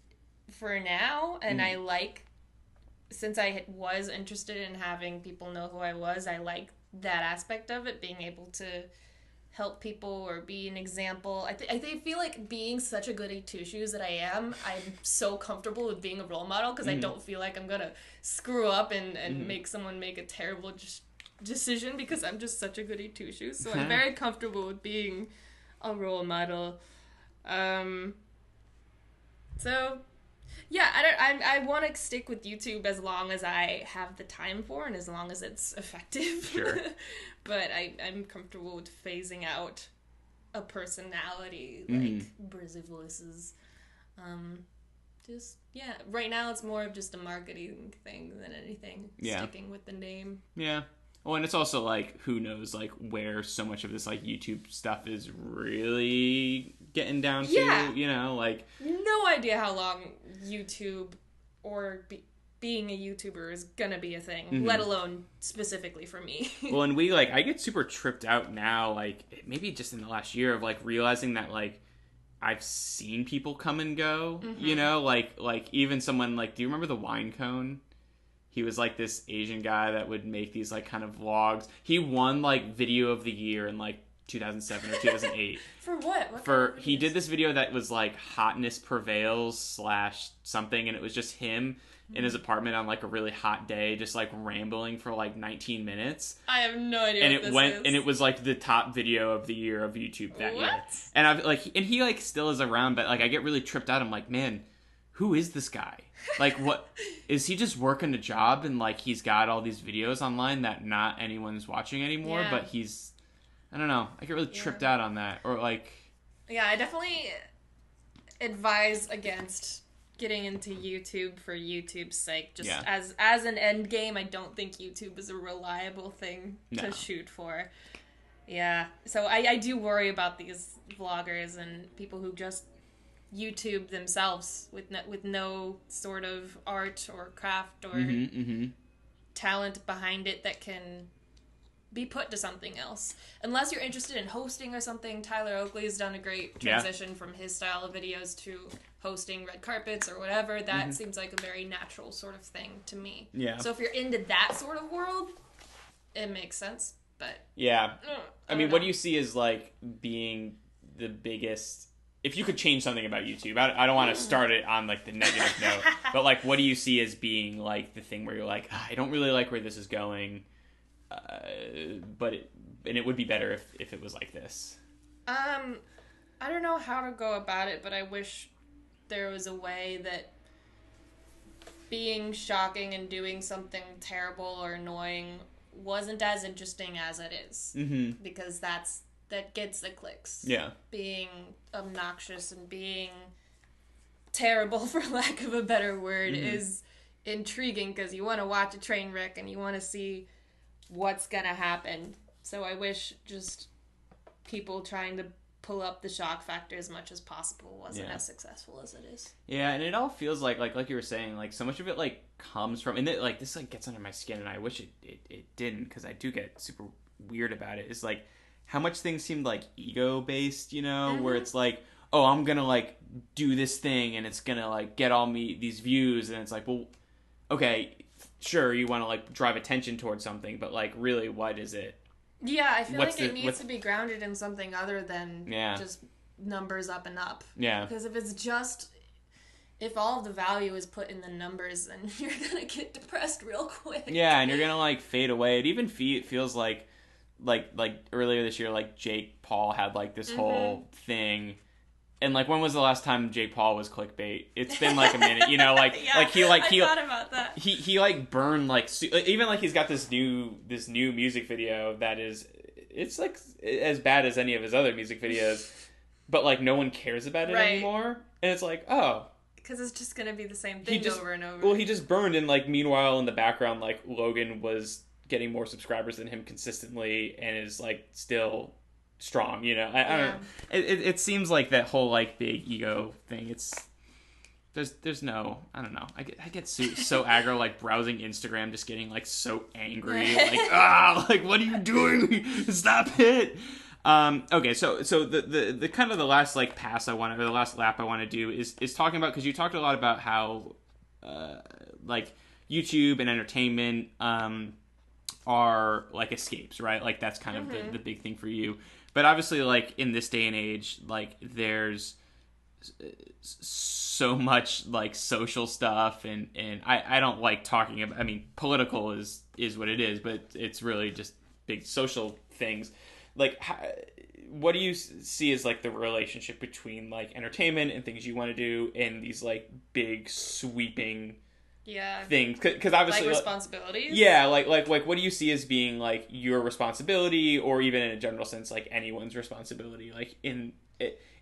for now, and I like, since I was interested in having people know who I was, I like that aspect of it, being able to help people or be an example. I feel like being such a goody two-shoes that I'm so comfortable with being a role model, because I don't feel like I'm gonna screw up and make someone make a terrible decision, because I'm just such a goody two-shoes. So I'm very comfortable with being a role model. So yeah, I want to stick with YouTube as long as I have the time for, and as long as it's effective. Sure. But I'm comfortable with phasing out a personality like Brizzy Voices. Right now it's more of just a marketing thing than anything. Yeah. Sticking with the name. Yeah. Well, and it's also, like, who knows, like, where so much of this, like, YouTube stuff is really getting down to, you know, like... No idea how long YouTube or being a YouTuber is gonna be a thing, let alone specifically for me. Well, and I get super tripped out now, like, maybe just in the last year, of, like, realizing that, like, I've seen people come and go, you know, like, even someone, like, do you remember the Wine Cone? He was, like, this Asian guy that would make these, like, kind of vlogs. He won, like, Video of the Year in, like, 2007 or 2008. For what? He did this video that was, like, Hotness Prevails / something, and it was just him in his apartment on, like, a really hot day, just, like, rambling for, like, 19 minutes. I have no idea what this is. And it was, like, the top video of the year of YouTube that year. And he, like, still is around, but, like, I get really tripped out. I'm like, man, who is this guy? Like, what is he just working a job, and, like, he's got all these videos online that not anyone's watching anymore, but he's, I don't know, I get really tripped out on that. Or, like, yeah, I definitely advise against getting into YouTube for YouTube's sake. Just as an end game, I don't think YouTube is a reliable thing to shoot for. Yeah, so I do worry about these vloggers and people who just YouTube themselves with no sort of art or craft or talent behind it that can be put to something else. Unless you're interested in hosting or something. Tyler Oakley's done a great transition from his style of videos to hosting red carpets or whatever. That seems like a very natural sort of thing to me. Yeah. So if you're into that sort of world, it makes sense. But yeah, I mean, what do you see as, like, being the biggest? If you could change something about YouTube, I don't want to start it on, like, the negative note, but, like, what do you see as being, like, the thing where you're like, I don't really like where this is going, but it would be better if it was like this? I don't know how to go about it, but I wish there was a way that being shocking and doing something terrible or annoying wasn't as interesting as it is. Because that gets the clicks. Yeah. Being obnoxious and being terrible, for lack of a better word, is intriguing, because you want to watch a train wreck and you want to see what's gonna happen. So I wish just people trying to pull up the shock factor as much as possible wasn't as successful as it is. Yeah, and it all feels like you were saying, like, so much of it, like, comes from, and it, like, this, like, gets under my skin, and I wish it didn't, because I do get super weird about it, is, like, how much things seemed, like, ego-based, you know, where it's like, oh, I'm gonna, like, do this thing, and it's gonna, like, get all these views, and it's like, well, okay, sure, you want to like drive attention towards something, but like really, what is it? Yeah, I feel like it needs to be grounded in something other than just numbers up and up. Yeah. Because if all of the value is put in the numbers, then you're gonna get depressed real quick. Yeah, and you're gonna like fade away. It even feels like earlier this year, like Jake Paul had like this whole thing. And like, when was the last time Jake Paul was clickbait? It's been like a minute, you know, like yeah, like he I thought about that. He like burned like even like he's got this new music video that it's like as bad as any of his other music videos, but like no one cares about it anymore, and it's like, oh, because it's just gonna be the same thing over and over. Well, he just burned, and like meanwhile in the background, like Logan was getting more subscribers than him consistently, and is like still strong, you know. I don't know. It seems like that whole like big ego thing. There's no, I don't know. I get so aggro, like browsing Instagram, just getting like so angry, like like what are you doing? Stop it. Okay, so the kind of the last like pass I want, or the last lap I want to do is talking about, because you talked a lot about how like YouTube and entertainment are like escapes, right? Like that's kind of the big thing for you. But obviously, like in this day and age, like there's so much like social stuff, and I don't like talking about. I mean, political is what it is, but it's really just big social things. Like, what do you see as like the relationship between like entertainment and things you want to do, and these like big sweeping things? Because obviously, like responsibilities. Yeah, like what do you see as being like your responsibility, or even in a general sense, like anyone's responsibility, like in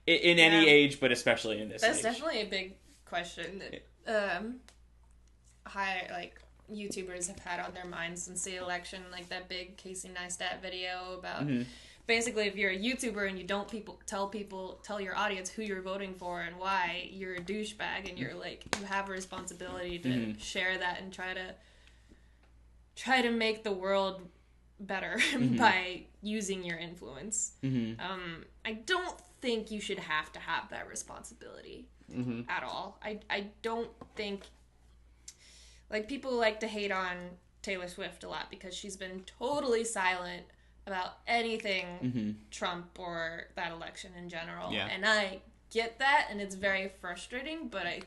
any age, but especially in this That's age? definitely a big question that YouTubers have had on their minds since the election, like that big Casey Neistat video about basically if you're a YouTuber and you don't tell your audience who you're voting for and why, you're a douchebag, and you're like, you have a responsibility to share that and try to make the world better by using your influence. I don't think you should have to have that responsibility at all. I don't think, like, people like to hate on Taylor Swift a lot because she's been totally silent about anything Trump or that election in general. Yeah. And I get that, and it's very frustrating, but I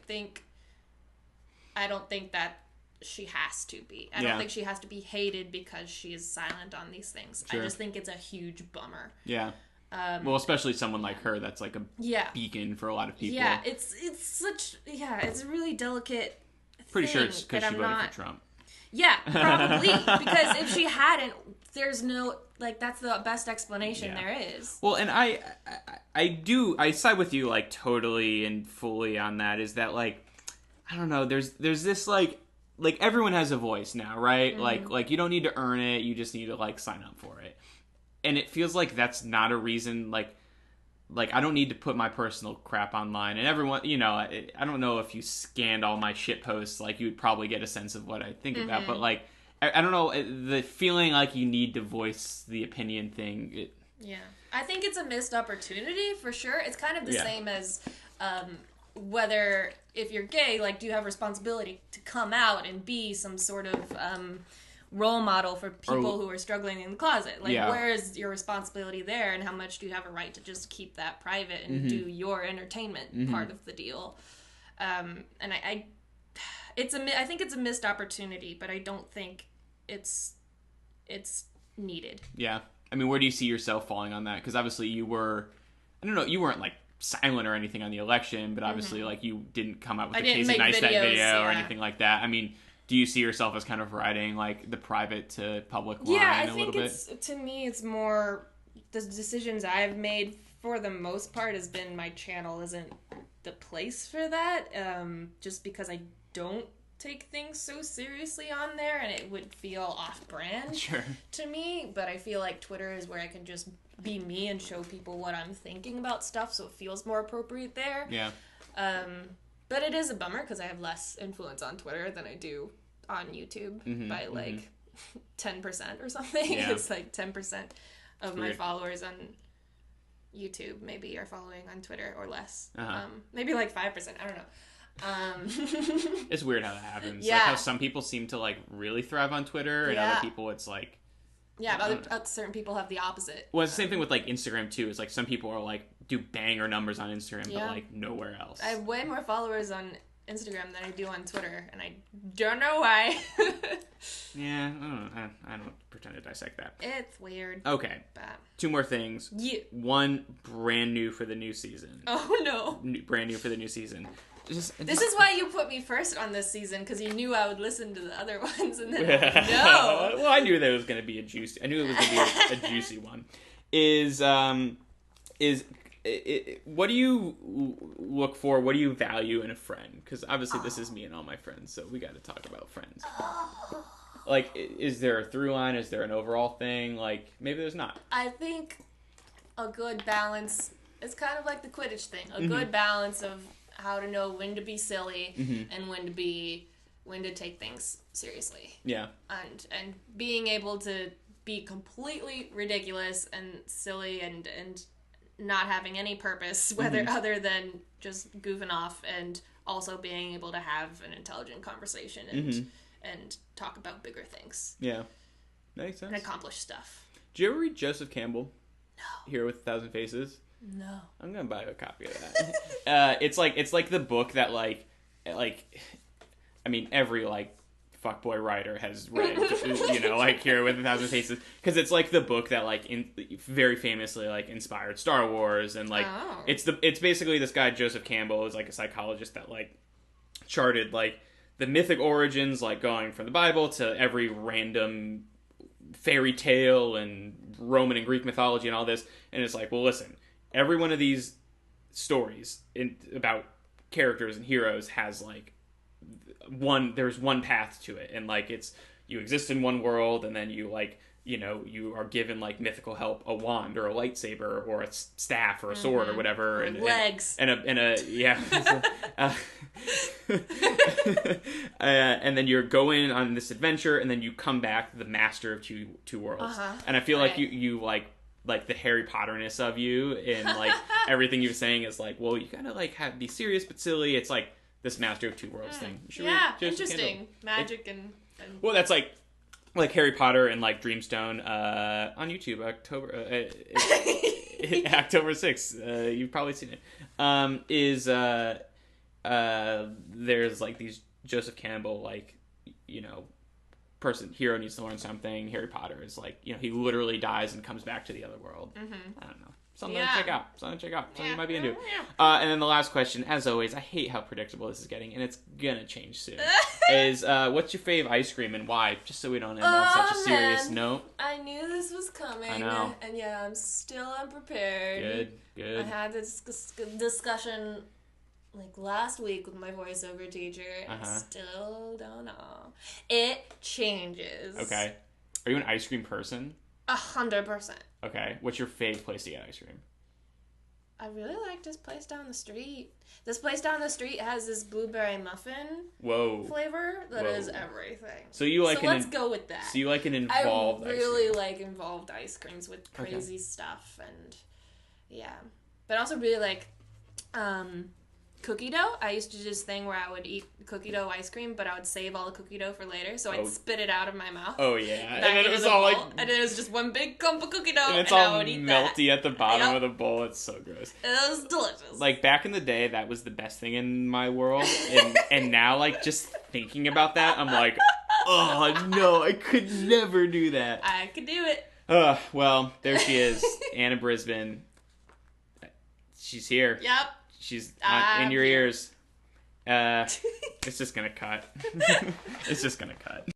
don't think that she has to be. I don't think she has to be hated because she is silent on these things. Sure. I just think it's a huge bummer. Yeah. Well, especially someone like her that's like a beacon for a lot of people. Yeah, it's a really delicate Pretty sure it's because she voted for Trump. Yeah, probably. Because if she hadn't, there's no, like, that's the best explanation there is. Well, and I side with you, like, totally and fully on that, is that, like, I don't know, there's this, like everyone has a voice now, right? Like you don't need to earn it, you just need to, like, sign up for it. And it feels like that's not a reason, like I don't need to put my personal crap online. And everyone, you know, I don't know if you scanned all my shit posts, like, you would probably get a sense of what I think about. But, like, I don't know, the feeling like you need to voice the opinion thing. Yeah. I think it's a missed opportunity, for sure. It's kind of the same as whether, if you're gay, like, do you have responsibility to come out and be some sort of role model for people who are struggling in the closet? Like, where is your responsibility there, and how much do you have a right to just keep that private and do your entertainment part of the deal? And I think it's a missed opportunity, but I don't think it's needed. Yeah. I mean, where do you see yourself falling on that? Because obviously you weren't like silent or anything on the election, but obviously like you didn't come out with the Casey Neistat video or anything like that. I mean, do you see yourself as kind of riding like the private to public line a little bit? Yeah, I think to me it's more the decisions I've made, for the most part, has been my channel isn't the place for that, just because I don't take things so seriously on there, and it would feel off-brand to me. But I feel like Twitter is where I can just be me and show people what I'm thinking about stuff, so it feels more appropriate there. Yeah. But it is a bummer because I have less influence on Twitter than I do on YouTube by like 10% or something. Yeah. It's like 10% of my followers on YouTube maybe are following on Twitter, or less. Maybe like 5%. I don't know. It's weird how that happens. Yeah. Like how some people seem to like really thrive on Twitter, and other people it's like. Yeah, certain people have the opposite. Well, it's the same thing with like Instagram too. It's like some people are like do banger numbers on Instagram, but like nowhere else. I have way more followers on Instagram than I do on Twitter, and I don't know why. Yeah, I don't pretend to dissect that. It's weird. Okay. But... 2 more things. Yeah. One brand new for the new season. Oh no. Brand new for the new season. This is why you put me first on this season, because you knew I would listen to the other ones, and then no. Well, I knew there was going to be a juicy. I knew it was going to be a juicy one. What do you look for? What do you value in a friend? Because obviously this is me and all my friends, so we got to talk about friends. Like, is there a through line? Is there an overall thing? Like, maybe there's not. I think a good balance. It's kind of like the Quidditch thing. A good balance of how to know when to be silly and when to take things seriously. Yeah. And being able to be completely ridiculous and silly and not having any purpose, other than just goofing off, and also being able to have an intelligent conversation and talk about bigger things. Yeah. Makes sense. And accomplish stuff. Did you ever read Joseph Campbell? No. Hero with a Thousand Faces? No. I'm gonna buy a copy of that. It's like the book that like I mean every like fuckboy writer has read, like Hero with a Thousand Faces, because it's like the book that like very famously like inspired Star Wars, and like it's basically this guy Joseph Campbell is like a psychologist that like charted like the mythic origins, like going from the Bible to every random fairy tale and Roman and Greek mythology and all this, and it's like, well, listen, every one of these stories about characters and heroes has like there's one path to it, and like it's you exist in one world, and then you like you are given like mythical help, a wand or a lightsaber or a staff or a sword or whatever, and legs and a yeah and then you're going on this adventure, and then you come back the master of two worlds. And I feel like you like the Harry Potterness of you, and like everything you're saying is like, well, you gotta like be serious but silly. It's like this master of two worlds thing. You should read interesting. Candle. Magic and well, that's like Harry Potter and like Dreamstone on YouTube, October October 6th. You've probably seen it. There's like these Joseph Campbell like hero needs to learn something. Harry Potter is like he literally dies and comes back to the other world. I don't know. Something to check out. Something you might be into. And then the last question, as always, I hate how predictable this is getting, and it's gonna change soon, is what's your fave ice cream and why? Just so we don't end on such a serious note. I knew this was coming. I know. And yet I'm still unprepared. Good. I had this discussion like last week with my voiceover teacher, and I still don't know. It changes. Okay. Are you an ice cream person? 100%. Okay. What's your fave place to get ice cream? I really like this place down the street. This place down the street has this blueberry muffin flavor that is everything. So you like let's go with that. So you like an involved I really like involved ice creams with crazy stuff, and but I also really like cookie dough. I used to do this thing where I would eat cookie dough ice cream, but I would save all the cookie dough for later, so I'd spit it out of my mouth. Oh yeah, and then it was all like, and then it was just one big clump of cookie dough, and it's all all melty at the bottom of the bowl. It's so gross. It was delicious. Like back in the day, that was the best thing in my world, and now like just thinking about that, I'm like, oh no, I could never do that. I could do it. Well, there she is, Anna Brisbin. She's here. Yep. She's in your ears. It's just gonna cut. It's just gonna cut.